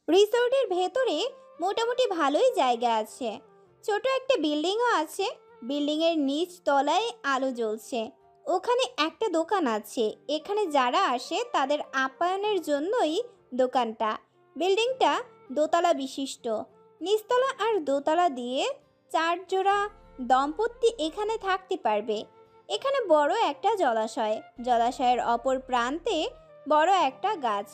রিসোর্টের ভেতরে মোটামুটি ভালোই জায়গা আছে। ছোট একটা বিল্ডিংও আছে। বিল্ডিংয়ের নিচ তলায় আলো জ্বলছে। ওখানে একটা দোকান আছে। এখানে যারা আসে তাদের আপ্যায়নের জন্যই দোকানটা। বিল্ডিংটা দোতলা বিশিষ্ট। নিচতলা আর দোতলা দিয়ে 4 জোড়া দম্পতি এখানে থাকতে পারবে। এখানে বড় একটা জলাশয়। জলাশয়ের অপর প্রান্তে বড় একটা গাছ।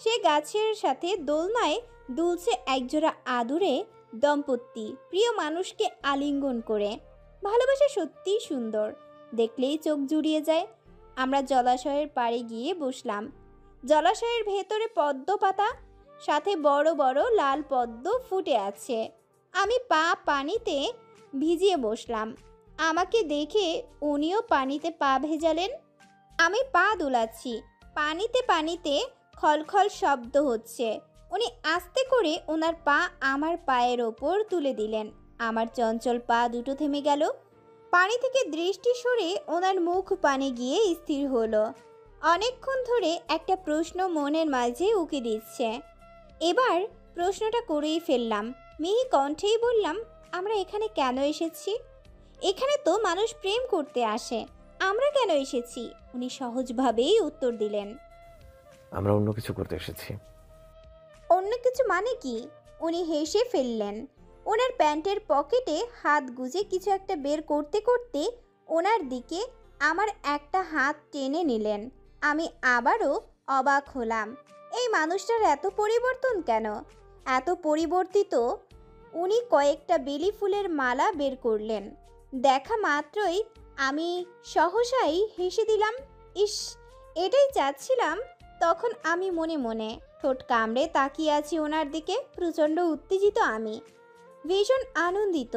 সে গাছের সাথে দোলনায় দুলছে একজোড়া আদুরে দম্পতি প্রিয় মানুষকে আলিঙ্গন করে। ভালোবাসা সত্যিই সুন্দর, দেখলেই চোখ জুড়িয়ে যায়। আমরা জলাশয়ের পাড়ে গিয়ে বসলাম। জলাশয়ের ভেতরে পদ্ম পাতা, সাথে বড় বড় লাল পদ্ম ফুটে আছে। আমি পা পানিতে ভিজিয়ে বসলাম। আমাকে দেখে উনিও পানিতে পা ভেজালেন। আমি পা দুলাচ্ছি। পানিতে পানিতে খলখল শব্দ হচ্ছে। উনি আস্তে করে ওনার পা আমার পায়ের ওপর তুলে দিলেন। আমার চঞ্চল পা দুটো থেমে গেল। পানি থেকে দৃষ্টি সরে ওনার মুখ পানে গিয়ে স্থির হলো। অনেকক্ষণ ধরে একটা প্রশ্ন মনের মাঝে উকি দিচ্ছে। এবার প্রশ্নটা করেই ফেললাম। মিহি কণ্ঠেই বললাম, আমরা এখানে কেন এসেছি? এখানে তো মানুষ প্রেম করতে আসে, আমরা কেন এসেছি? উনি সহজভাবেই উত্তর দিলেন, আমরা অন্য কিছু করতে এসেছি। অন্য কিছু মানে কি? উনি হেসে ফেললেন। ওনার প্যান্টের পকেটে হাত গুজে কিছু একটা বের করতে করতে ওনার দিকে আমার একটা হাত টেনে নিলেন। আমি আবারও অবাক হলাম। এই মানুষটার এত পরিবর্তন কেন? এত পরিবর্তিত। উনি কয়েকটা বেলি ফুলের মালা বের করলেন। দেখা মাত্রই আমি সহসাই হেসে দিলাম। ইস, এটাই চাচ্ছিলাম। তখন আমি মনে মনে ঠোঁট কামড়ে তাকিয়ে আছি ওনার দিকে। প্রচণ্ড উত্তেজিত আমি, ভীষণ আনন্দিত।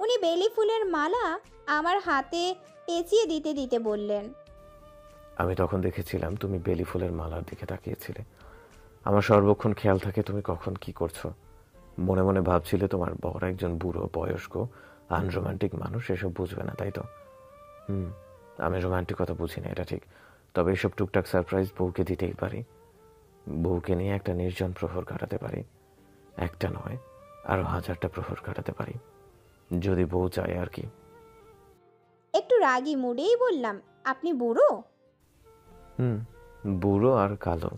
উনি বেলি ফুলের মালা আমার হাতে পেঁচিয়ে দিতে দিতে বললেন, আমি তখন দেখেছিলাম তুমি বেলি ফুলের মালার দিকে তাকিয়েছিলে। আমার সর্বক্ষণ খেয়াল থাকে তুমি কখন কি করছো। মনে মনে ভাবছিলে তোমার বর একজন বুড়ো বয়স্ক আনরোমান্টিক মানুষ, এসব বুঝবে না, তাই তো? আমি রোমান্টিকতা বুঝি না, এটা ঠিক। তবে এসব টুকটাক সারপ্রাইজ বউকে দিতেই পারি। বউকে নিয়ে একটা নির্জন প্রহর কাটাতে পারি। একটা নয়, আরো 1000টা প্রহর কাটাতে পারি, যদি বউ চায় আর কি। একটু রাগী মুডেই বললাম, আপনি বুড়ো? বুড়ো আর কালো।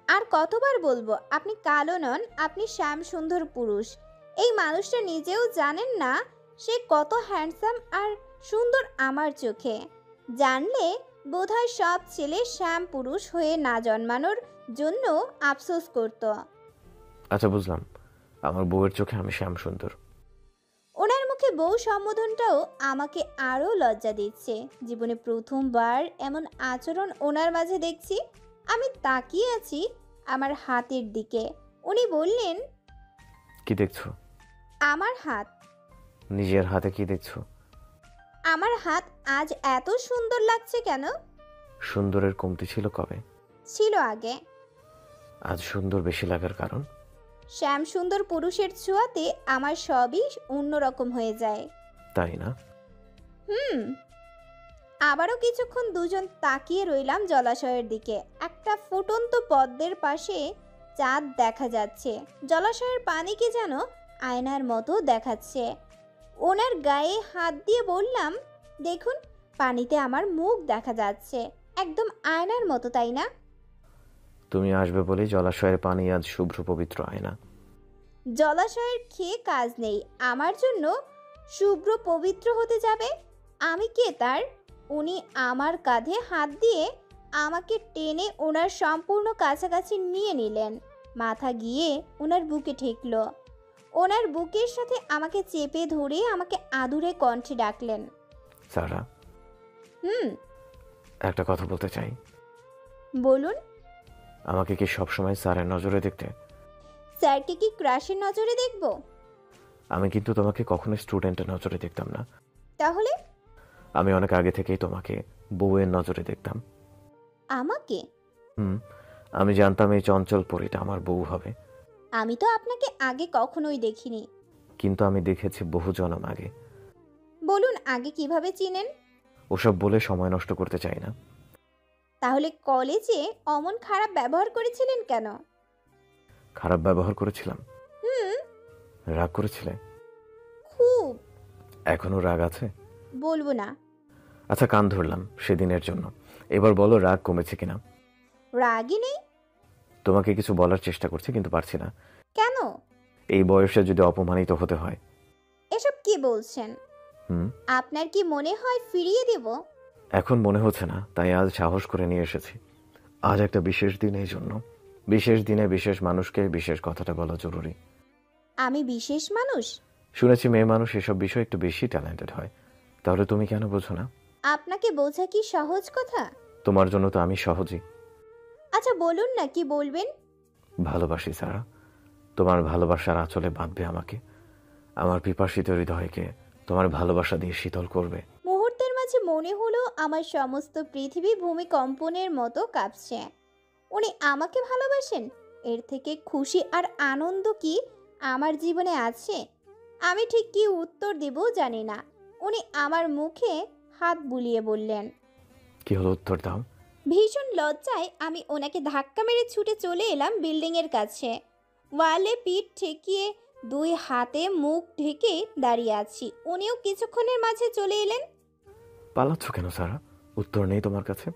আর কতবার বলবো আপনি কালো নন, আপনি শ্যাম সুন্দর পুরুষ। এই মানুষটা নিজেও জানেন না সে কত হ্যান্ডসাম আর সুন্দর আমার চোখে। জানলে বোধহয় সব ছেলে শ্যাম পুরুষ হয়ে না জন্মানোর জন্য আফসোস করত। আচ্ছা, বুঝলাম, আমার বউয়ের চোখে আমি শ্যাম সুন্দর। ওনার মুখে বউ সম্বোধনটাও আমাকে আরও লজ্জা দিচ্ছে। জীবনে প্রথমবার এমন আচরণ ওনার মাঝে দেখছি। আমি তাকিয়ে আছি আমার হাতের দিকে। উনি বললেন, কি দেখছো? আমার হাত। নিজের হাতে কি দেখছো? আমার হাত আজ এত সুন্দর লাগছে কেন? সুন্দরের কমতি ছিল কবে? ছিল আগে। আজ সুন্দর বেশি লাগার কারণ? শ্যাম সুন্দর পুরুষের ছোঁয়াতে আমার সবই অন্যরকম হয়ে যায়। তাই না? হুম। আবারও কিছুক্ষণ দুজন তাকিয়ে রইলাম জলাশয়ের দিকে। একটা ফুটন্ত পদ্মের পাশে চাঁদ দেখা যাচ্ছে। জলাশয়ের পানিকে যেন আয়নার মতো দেখাচ্ছে। ওনার গায়ে হাত দিয়ে বললাম, দেখুন, পানিতে আমার মুখ দেখা যাচ্ছে, একদম আয়নার মতো, তাই না? তুমি আসবে বলেই জলাশয়ের পানি আজ শুভ্র পবিত্র আয়না। জলাশয়ের খেয়ে কাজ নেই, আমার জন্য শুভ্র পবিত্র হতে যাবে? আমি কে তার? উনি আমার কাঁধে হাত দিয়ে আমাকে টেনে ওনার সম্পূর্ণ কাছাকাছি নিয়ে নিলেন। মাথা গিয়ে ওনার বুকে ঠেকল। ওনার বুকের সাথে আমাকে চেপে ধরে আমাকে আদুরে কণ্ঠে ডাকলেন, সারা, হুম। একটা কথা বলতে চাই। বলুন। আমাকে কি সবসময় স্যারের নজরে দেখতে? স্যারকে কি ক্রাশের নজরে দেখব? আমি কিন্তু তোমাকে কখনো স্টুডেন্টের নজরে দেখতাম না। তাহলে? আমি অনেক আগে থেকেই তোমাকে বউয়ের নজরে দেখতাম। আমাকে? আমি জানতাম এই চঞ্চল পরীটা আমার বউ হবে। আমি তো আপনাকে আগে কখনোই দেখিনি। কিন্তু আমি দেখেছি বহু জন্ম আগে। বলুন, আগে কিভাবে চিনেন? ওসব বলে সময় নষ্ট করতে চাই না। তাহলে কলেজে অমন খারাপ ব্যবহার করেছিলেন কেন? খারাপ ব্যবহার করেছিলাম? হুম। রাগ করেছিলে? খুব। এখনো রাগ আছে? বলবো না। আচ্ছা, কান ধরলাম সেদিনের জন্য। এবার বলো রাগ কমেছে কিনা। রাগই নেই। তোমাকে কিছু বলার চেষ্টা করছি কিন্তু পারছি না। কেন? এই বয়সে যদি অপমানিত হতে হয়। এসব কি বলছেন? হুম। আপনার কি মনে হয় ফিরিয়ে দেব? এখন মনে হচ্ছে না, তাই আজ সাহস করে নিয়ে এসেছি। আজ একটা বিশেষ দিন, এই জন্য। বিশেষ দিনে বিশেষ মানুষকে বিশেষ কথাটা বলা জরুরি। আমি বিশেষ মানুষ? শুনেছি মেয়ে মানুষ এসব বিষয়ে একটু বেশি ট্যালেন্টেড হয়। তাহলে তুমি কেন বোঝো না? আপনাকে বোঝা কি সহজ কথা? তোমার জন্য তো আমি সহজই। আচ্ছা বলুন না, কি বলবেন? ভালোবাসি সারা। তোমার ভালোবাসার আঁচলে বাঁধবে আমাকে। আমার পিপাসিত হৃদয়কে তোমার ভালোবাসা দিয়ে শীতল করবে। মুহূর্তের মাঝে মনে হলো আমার সমস্ত পৃথিবী ভূমিকম্পনের মতো কাঁপছে। উনি আমাকে ভালোবাসেন, এর থেকে খুশি আর আনন্দ কি আমার জীবনে আছে? আমি ঠিক কি উত্তর দেব জানি না। উনি আমার মুখে হাত বুলিয়ে বললেন। কি হলো, উত্তর দাও। ভীষণ লজ্জায় আমি ওনাকে ধাক্কা মেরে ছুটে চলে এলাম বিল্ডিংয়ের কাছে। ওয়ালে পিঠ ঠেকিয়ে দুই হাতে মুখ ঢেকে দাঁড়িয়ে আছি। উনিও কিছুক্ষণের মাঝে চলে এলেন। পালাচ্ছ কেন সারা? উত্তর নেই তোমার কাছে?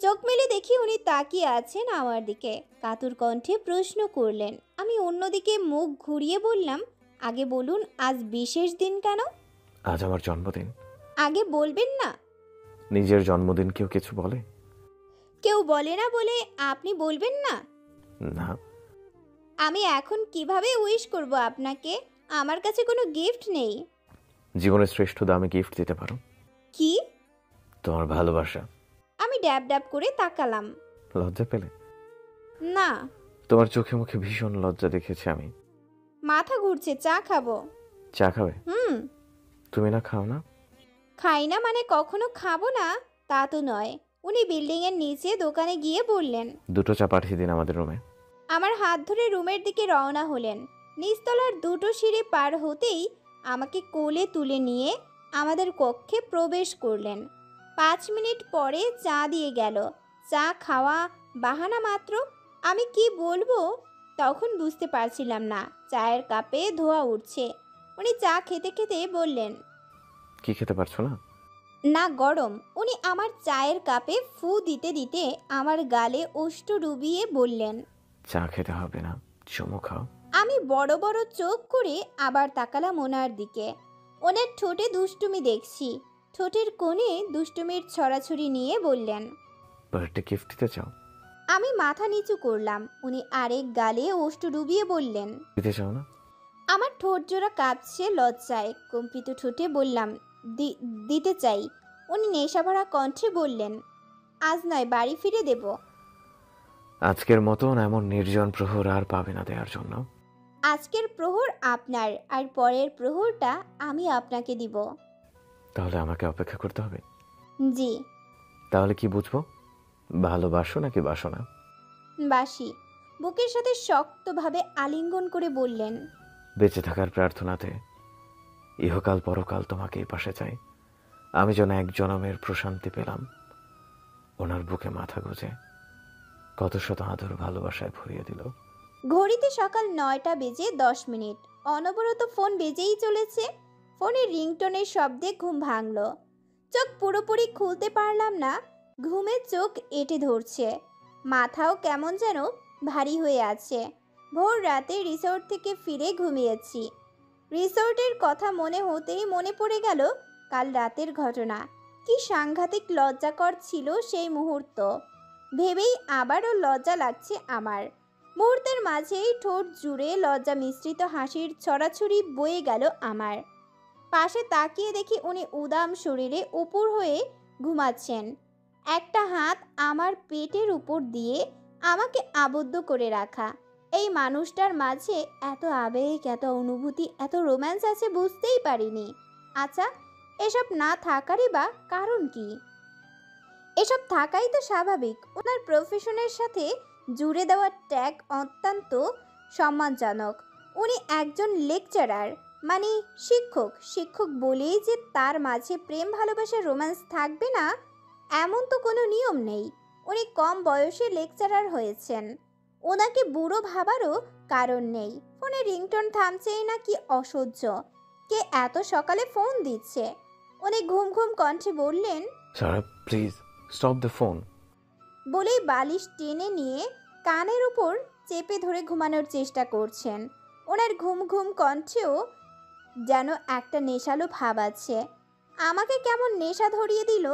চোখ মেলে দেখি উনি তাকিয়ে আছেন আমার দিকে। কাতর কণ্ঠে প্রশ্ন করলেন। আমি অন্যদিকে মুখ ঘুরিয়ে বললাম, আগে বলুন আজ বিশেষ দিন কেন? আজ আমার জন্মদিন। আগে বলবেন না? নিজের জন্মদিন কেউ কিছু বলে? কেউ বলে না বলে আপনি বলবেন না? না। আমি এখন কিভাবে উইশ করব আপনাকে? আমার কাছে কোনো গিফট নেই। জীবনের শ্রেষ্ঠ দামি গিফট দিতে পারো। কি? তোমার ভালোবাসা। আমি ড্যাব ড্যাব করে তাকালাম। লজ্জা পেলে? না। তোমার চোখে মুখে ভীষণ লজ্জা দেখেছি আমি। মাথা ঘুরছে, চা খাবো। চা খাবে? হুম। তুমি না খাও না? খাই না মানে কখনো খাবো না তা তো নয়। উনি বিল্ডিংয়ের নিচে দোকানে গিয়ে বললেন। 2টো চা পাঠিয়ে দিন আমাদের রুমে। আমার হাত ধরে রুমের দিকে রওনা হলেন। নিচতলার দুটো সিঁড়ি পার হতেই আমাকে কোলে তুলে নিয়ে আমাদের কক্ষে প্রবেশ করলেন। 5 মিনিট পরে চা দিয়ে গেল। চা খাওয়া বাহানা মাত্র। আমি কি বলবো তখন বুঝতে পারছিলাম না। চায়ের কাপে ধোঁয়া উঠছে। উনি চা খেতে খেতে বললেন, কি খেতে পারছো না? না গরম। উনি আমার চায়ের কাপে ফু দিতে দিতে আমার গালে ওষ্ঠ ডুবিয়ে বললেন, চা খেতে হবে না, চুমু খাও। আমি বড় বড় চোখ করে আবার তাকালাম ওনার দিকে। ওনার ঠোঁটে দুষ্টুমি দেখছি। ঠোঁটের কোণে দুষ্টুমির ছড়াছড়ি নিয়ে বললেন। বার্থডে গিফট দিতে চাও? আমি মাথা নিচু করলাম। উনি আরেক গালে ওষ্ঠ ডুবিয়ে বললেন। দিতে চাও না? আমার ঠোঁট জোড়া কাঁপছে লজ্জায়। কম্পিত ঠোঁটে বললাম, দিতে চাই। উনি নেশাভরা কণ্ঠে বললেন, আজ নয়, বাড়ি ফিরে দেব। আজকের মতন এমন নির্জন প্রহর আর পাবে না দেওয়ার জন্য। আজকের প্রহর আপনার, আর পরের প্রহরটা আমি আপনাকে দিব। তাহলে আমাকে অপেক্ষা করতে হবে? জি। তাহলে কি বুঝবো, ভালোবাসো নাকি বাসো না? বাসি। বুকের সাথে শক্তভাবে আলিঙ্গন করে বললেন। বেঁচে থাকার প্রার্থনাতে ইহকাল পরকাল তোমাকে এই পাশে চাই। আমি যেন এক জনমের প্রশান্তি পেলাম ওনার বুকে মাথা গুজে। কত শত আদর ভালোবাসায় ভরিয়ে দিল। ঘড়িতে সকাল 9টা বেজে 10 মিনিট। অনবরত ফোন বেজেই চলেছে। ফোনের রিংটোনের শব্দে ঘুম ভাঙল। চোখ পুরোপুরি খুলতে পারলাম না। ঘুমে চোখ এঁটে ধরছে। মাথাও কেমন যেন ভারী হয়ে আছে। ভোর রাতে রিসোর্ট থেকে ফিরে ঘুমিয়েছি। রিসোর্টের কথা মনে হতেই মনে পড়ে গেল কাল রাতের ঘটনা। কি সাংঘাতিক লজ্জাকর ছিল সেই মুহূর্ত। ভেবেই আবারও লজ্জা লাগছে আমার। মুহূর্তের মাঝেই ঠোঁট জুড়ে লজ্জা মিশ্রিত হাসির ছড়াছড়ি বয়ে গেল আমার। পাশে তাকিয়ে দেখি উনি উদাম শরীরে উপর হয়ে ঘুমাচ্ছেন। একটা হাত আমার পেটের উপর দিয়ে আমাকে আবদ্ধ করে রাখা। এই মানুষটার মাঝে এত আবেগ, এত অনুভূতি, এত রোম্যান্স আছে বুঝতেই পারিনি। আচ্ছা, এসব না থাকারই বা কারণ কি? এসব থাকাই তো স্বাভাবিক। ওনার প্রফেশনের সাথে জুড়ে দেওয়া ট্যাগ অত্যন্ত সম্মানজনক। উনি একজন লেকচারার, মানে শিক্ষক। শিক্ষক বলেই যে তার মাঝে প্রেম, ভালোবাসা, রোম্যান্স থাকবে না এমন তো কোনো নিয়ম নেই। উনি কম বয়সে লেকচারার হয়েছেন। ওনাকে বুড়ো ভাবারও কারণ নেই। ফোনে রিংটোন থামছেই না, কি অসহ্য! কে এত সকালে ফোন দিচ্ছে? উনি ঘুম ঘুম কণ্ঠে বললেন, সারা প্লিজ স্টপ দ্য ফোন। বলেই বালিশ টেনে নিয়ে কানের উপর চেপে ধরে ঘুমানোর চেষ্টা করছেন। ওনার ঘুম ঘুম কণ্ঠেও যেন একটা নেশালো ভাব আছে। আমাকে কেমন নেশা ধরিয়ে দিল।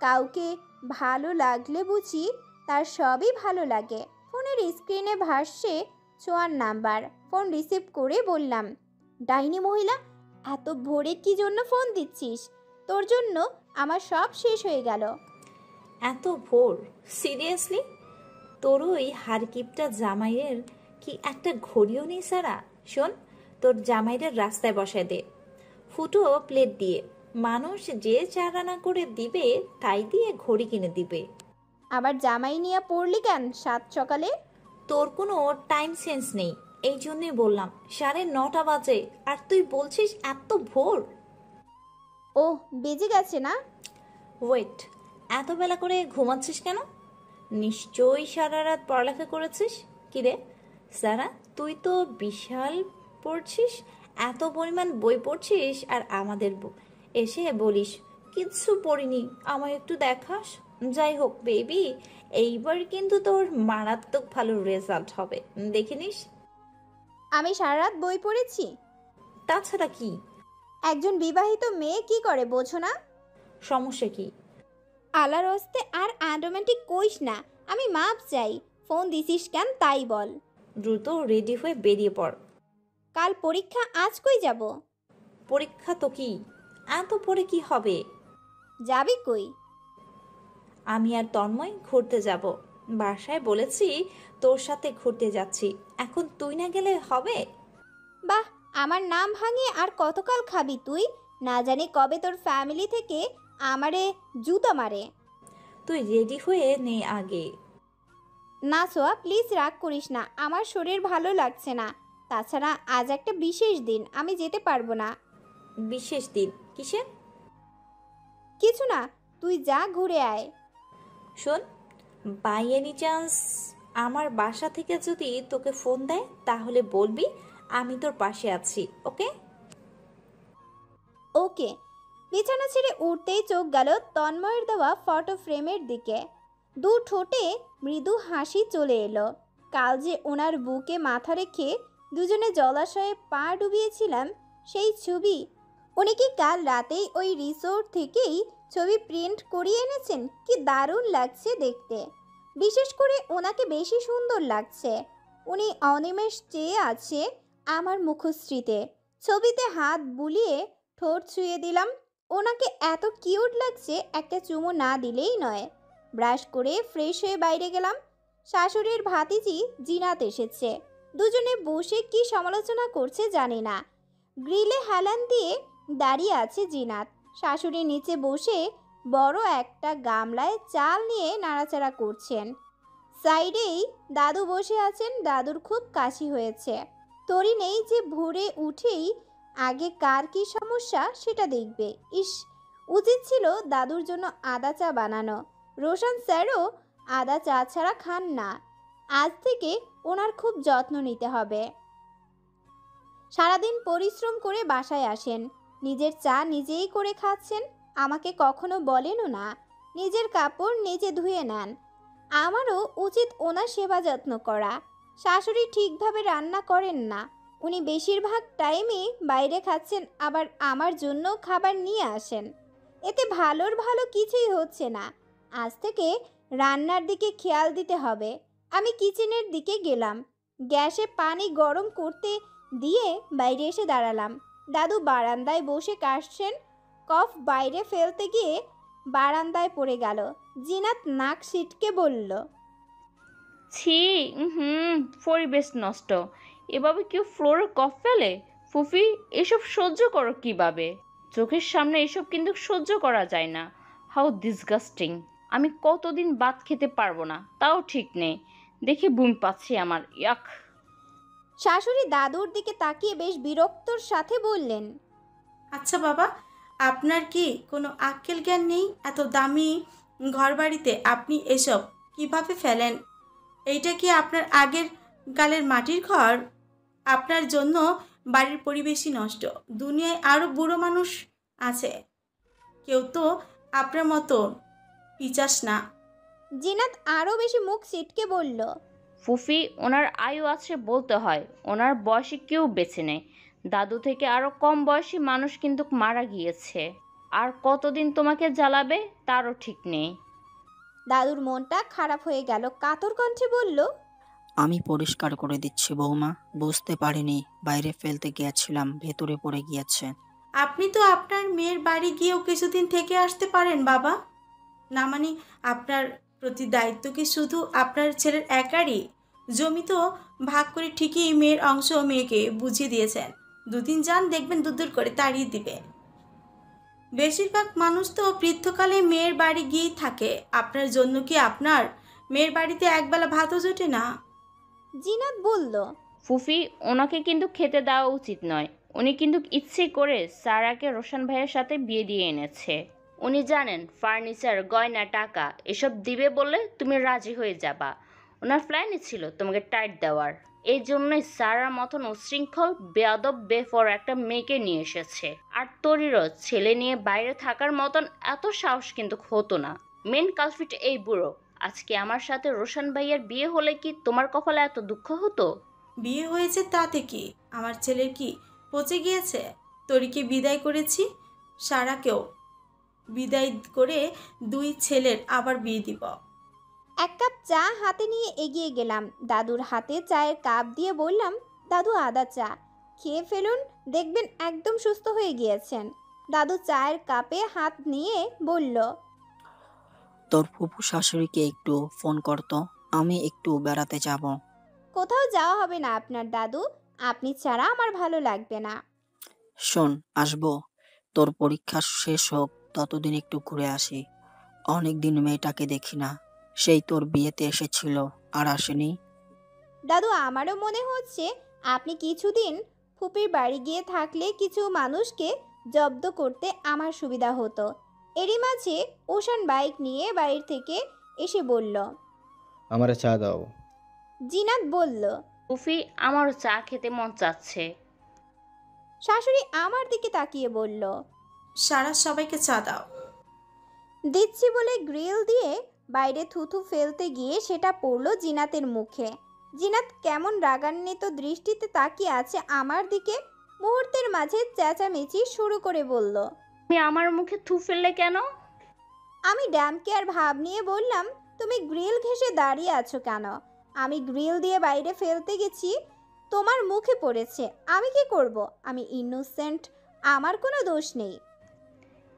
কাউকে ভালো লাগলে বুঝি তার সবই ভালো লাগে। ফোনের স্ক্রিনে ভাসছে ছোঁয়ার নাম্বার। ফোন রিসিভ করে বললাম, ডাইনি মহিলা, এত ভোরে কি জন্য ফোন দিচ্ছিস? তোর জন্য আমার সব শেষ হয়ে গেল। এত ভোর? সিরিয়াসলি? তোর ওই হারকিপটা জামাইয়ের কি একটা ঘড়িও নেই সারা? শোন, তোর জামাইয়ের রাস্তায় বসায় দে, ফুটো প্লেট দিয়ে। মানুষ যে চারানা করে দিবে তাই দিয়ে ঘড়ি কিনে দিবে। আবার জামাই নিয়ে পড়লি কেন সাত সকালে? তোর কোনো টাইম সেন্স নেই, এই জন্যই বললাম। 9:30 বাজে আর তুই বলছিস এত ভোর? ও বেজে গেছে না? ওয়েট, এত বেলা করে ঘুমাচ্ছিস কেন? নিশ্চয়ই সারা রাত পড়ালেখা করেছিস। কিরে সারা, তুই তো বিশাল পড়ছিস, এত পরিমাণ বই পড়ছিস, আর আমাদের এসে বলিস কিচ্ছু পড়িনি, আমায় একটু দেখাস। যাই হোক বেবি, এইবার কিন্তু তোর মারাত্মক ভালো রেজাল্ট হবে, দেখে নিস। আমি সারা রাত বই পড়েছি? তাছাড়া কি? একজন বিবাহিত মেয়ে কি করে বোঝো না? সমস্যা কি? আলার হস্তে আর আনরোম্যান্টিক কইস না, আমি মাপ চাই। ফোন দিছিস কেন তাই বল। দ্রুত রেডি হয়ে বেরিয়ে পড়। কাল পরীক্ষা, আজ কই যাব? পরীক্ষা তো কি, এত পরে কি হবে? যাবি কই? আমি আর তন্ময় ঘুরতে যাব। বাসায় বলেছি তোর সাথে ঘুরতে যাচ্ছি, এখন তুই না গেলে হবে? বাহ, আমার নাম ভাঙিয়ে আর কতকাল খাবি তুই? না জানি কবে তোর ফ্যামিলি থেকে আমারে জুতো মারে। তুই রেডি হয়ে নে আগে। না সোয়া, প্লিজ রাগ করিস না, আমার শরীর ভালো লাগছে না। তাছাড়া আজ একটা বিশেষ দিন, আমি যেতে পারবো না। বিশেষ দিন কিসের? কিছু না, তুই যা ঘুরে আয়। শোন, বাই এনি চান্স আমার বাসা থেকে যদি তোকে ফোন দেয় তাহলে বলবি আমি তোর পাশে আছি, ওকে? ওকে। বিছানা ছেড়ে উঠতেই চোখ গেল তন্ময়ের দেওয়া ফটো ফ্রেমের দিকে। দু ঠোঁটে মৃদু হাসি চলে এলো। কাল যে ওনার বুকে মাথা রেখে দুজনে জলাশয়ে পা ডুবিয়েছিলাম, সেই ছবি। উনি কি কাল রাতেই ওই রিসোর্ট থেকেই ছবি প্রিন্ট করিয়ে এনেছেন? কি দারুণ লাগছে দেখতে। বিশেষ করে ওনাকে বেশি সুন্দর লাগছে। উনি অনিমেষ চেয়ে আছে আমার মুখশ্রীতে। ছবিতে হাত বুলিয়ে ঠোঁট ছুঁয়ে দিলাম। ওনাকে এত কিউট লাগছে, একটা চুমু না দিলেই নয়। ব্রাশ করে ফ্রেশ হয়ে বাইরে গেলাম। শাশুড়ির ভাতিজি জিনাত এসেছে। দুজনে বসে কি সমালোচনা করছে জানি না। গ্রিলে হেলান দিয়ে দাঁড়িয়ে আছে জিনাত। শাশুড়ি নিচে বসে বড় একটা গামলায় চাল নিয়ে নাড়াচাড়া করছেন। সাইডেই দাদু বসে আছেন। দাদুর খুব কাশি হয়েছে। তরি নেই যে ভোরে উঠেই আগে কার কি সমস্যা সেটা দেখবে। ইস, উচিত ছিল দাদুর জন্য আদা চা বানানো। রোশন স্যারও আদা চা ছাড়া খান না। আজ থেকে ওনার খুব যত্ন নিতে হবে। সারাদিন পরিশ্রম করে বাসায় আসেন, নিজের চা নিজেই করে খাচ্ছেন। আমাকে কখনো বলেনও না। নিজের কাপড় নিজে ধুয়ে নেন। আমারও উচিত ওনার সেবা যত্ন করা। শাশুড়ি ঠিকভাবে রান্না করেন না। উনি বেশিরভাগ টাইমই বাইরে খাচ্ছেন, আবার আমার জন্য খাবার নিয়ে আসেন। এতে ভালোর ভালো কিছুই হচ্ছে না। আজ থেকে রান্নার দিকে খেয়াল দিতে হবে। আমি কিচেনের দিকে গেলাম। গ্যাসে পানি গরম করতে দিয়ে বাইরে এসে দাঁড়ালাম। দাদু বারান্দায় বসে কাশছেন। কফ বাইরে ফেলতে গিয়ে বারান্দায় পড়ে গেল। জিনাত নাক সিটকে বলল, ছি, পরিবেশ নষ্ট। এভাবে কেউ ফ্লোরে কফ ফেলে? ফুফি, এসব সহ্য করো কিভাবে? চোখের সামনে এসব কিন্তু সহ্য করা যায় না। How disgusting. আমি কতদিন ভাত খেতে পারবো না তাও ঠিক নেই, দেখে বমি পাচ্ছে আমার। ইয়াক। শাশুড়ি দাদুর দিকে তাকিয়ে বেশ বিরক্তর সাথে বললেন, আচ্ছা বাবা, আপনার কি কোনো আক্কেল জ্ঞান নেই? এত দামি ঘরবাড়িতে আপনি এসব কিভাবে ফেলেন? এইটা কি আপনার আগের কালের মাটির ঘর? আপনার জন্য বাড়ির পরিবেশই নষ্ট। দুনিয়ায় আরও বুড়ো মানুষ আছে, কেউ তো আপনার মতো পিচাস না। জিনাত আরও বেশি মুখ সিটকে বলল, ফুফি, ওনার আয়ু আছে বলতে হয়, ওনার বয়সে কেউ বেঁচে নেই। দাদু থেকে আরো কম বয়সী মানুষ কিন্তু মারা গিয়েছে। আর কতদিন তোমাকে জ্বালাবে তারও ঠিক নেই। দাদুর মনটা খারাপ হয়ে গেল। কাতর কণ্ঠে বলল, আমি পরিষ্কার করে দিচ্ছি বৌমা, বুঝতে পারিনি, বাইরে ফেলতে গিয়েছিলাম, ভেতরে পড়ে গিয়েছে। আপনি তো আপনার মেয়ের বাড়ি গিয়েও কিছুদিন থেকে আসতে পারেন বাবা। না মানে আপনার প্রতি দায়িত্ব কি শুধু আপনার ছেলের একারই? জমি তো ভাগ করে ঠিকই মেয়ের অংশ মেয়েকে বুঝিয়ে দিয়েছেন। দুদিন যান, দেখবেন দূর করে তাড়িয়ে দিবে। বেশিরভাগ মানুষ তো বৃদ্ধকালে মেয়ের বাড়ি গিয়েই থাকে। আপনার জন্য কি আপনার মেয়ের বাড়িতে একবেলা ভাতও জোটে না? জিনাত বলল, ফুফি, ওনাকে কিন্তু খেতে দেওয়া উচিত নয়। উনি কিন্তু ইচ্ছে করে সারাকে রোশন ভাইয়ের সাথে বিয়ে দিয়ে এনেছে। উনি জানেন ফার্নিচার, গয়না, টাকা এসব দিবে বলে তুমি রাজি হয়ে যাবা। ওনার প্ল্যানই ছিল তোমাকে টাইট দেওয়ার। এই জন্যই সারার মতন উচ্ছৃঙ্খল, বেয়াদব, বেফর একটা মেয়েকে নিয়ে এসেছে। আর তোরিরও ছেলে নিয়ে বাইরে থাকার মতন এত সাহস কিন্তু হতো না। মেন কালফিট এই বুড়ো। আজকে আমার সাথে রোশন ভাইয়ের বিয়ে হলে কি তোমার কপালে এত দুঃখ হতো? বিয়ে হয়েছে তাতে কি? আমার ছেলের কি পচে গিয়েছে? তরিকে বিদায় করেছি, সারাকেও বিদায় করে দুই ছেলের আবার বিয়ে দিব। এক কাপ চা হাতে নিয়ে এগিয়ে গেলাম। দাদুর হাতে চায়ের কাপ দিয়ে বললাম, দাদু আদা চা খেয়ে ফেলুন, দেখবেন একদম সুস্থ হয়ে গিয়েছেন। দাদু চায়ের কাপে হাত নিয়ে বলল, তোর ফুফু শাশুড়িকে একটু ফোন করতো, আমি একটু বেড়াতে যাব। কোথাও যাওয়া হবে না আপনার দাদু, আপনি ছাড়া আমার ভালো লাগবে না। শোন, আসবো, তোর পরীক্ষা শেষ হোক, ততদিন একটু ঘুরে আসি। অনেকদিন মেয়েটাকে দেখি না, সেই তোর বিয়েতে এসেছিল আর আসেনি। দাদু, আমারও মনে হচ্ছে আপনি কিছুদিন ফুপির বাড়ি গিয়ে থাকলে কিছু মানুষকে জব্দ করতে আমার সুবিধা হতো। এরই মাঝে ওশান বাইক নিয়ে বাইরে থেকে এসে বলল। আমারে চা দাও। জিনাত বলল, ফুফি, আমারও চা খেতে মন চাচ্ছে। শাশুড়ি আমার দিকে তাকিয়ে বলল, সারা সবাইকে চা দাও। দিচ্ছি বলে গ্রিল দিয়ে বাইরে থুথু ফেলতে গিয়ে সেটা পড়ল জিনাতের মুখে। জিনাত কেমন রাগান্বিত দৃষ্টিতে তাকিয়ে আছে আমার দিকে। মুহূর্তের মাঝে চেঁচামেচি শুরু করে বলল, তুমি আমার মুখে থু ফেললে কেন? আমি ড্যাম কেয়ার ভাব নিয়ে বললাম, তুমি গ্রিল ঘেঁষে দাঁড়িয়ে আছো কেন? আমি গ্রিল দিয়ে বাইরে ফেলতে গেছি, তোমার মুখে পড়েছে, আমি কি করব? আমি ইনোসেন্ট, আমার কোনো দোষ নেই।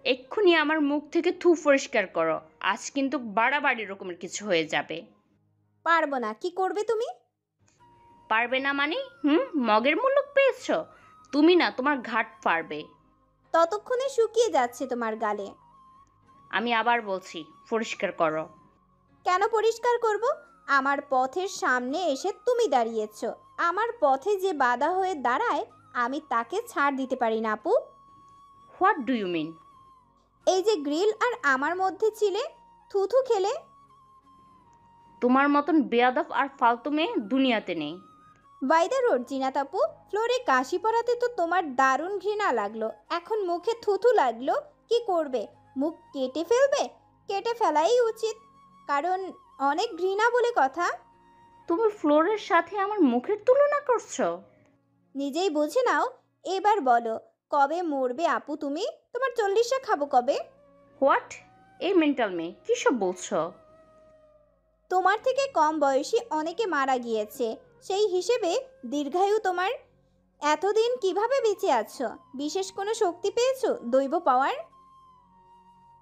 এক্ষুনি আমার মুখ থেকে থু পরিষ্কার করো, আজ কিন্তু বাড়াবাড়ি রকমের কিছু হয়ে যাবে। পারবো না। কি করবে তুমি? পারবে না মানে? মগের মুলুক পেয়েছো? তুমি না, তোমার ঘাট পারবে। ততক্ষণে শুকিয়ে যাচ্ছে তোমার গালে। আমি আবার বলছি, পরিষ্কার করো। কেন পরিষ্কার করব? আমার পথের সামনে এসে তুমি দাঁড়িয়েছ। আমার পথে যে বাধা হয়ে দাঁড়ায় আমি তাকে ছাড় দিতে পারি না আপু। What do you mean? এই যে গ্রিল আর আমার মধ্যে ছিলে, থুথু খেলে। তোমার মতন বেয়াদব আর ফালতু মেয়ে দুনিয়াতে নেই। বাই দ্য রোড জিনাত আপু, ফ্লোরে কাশি পড়াতে তো তোমার দারুণ ঘৃণা লাগলো, এখন মুখে থুথু লাগলো, কি করবে? মুখ কেটে ফেলবে? কেটে ফেলাই উচিত, কারণ অনেক ঘৃণা বলে কথা। তুমি ফ্লোরের সাথে আমার মুখের তুলনা করছো? নিজেই বুঝে নাও। এবার বলো, কবে মরবে আপু তুমি? তোমার 40টা খাবো কবে? হোয়াট? এই মেন্টাল মেয়ে কী সব বলছো? তোমার থেকে কম বয়সী অনেকে মারা গিয়েছে, সেই হিসেবে দীর্ঘায়ু তোমার। এতদিন কিভাবে বেঁচে আছো? বিশেষ কোনো শক্তি পেয়েছো? দৈব পাওয়ার?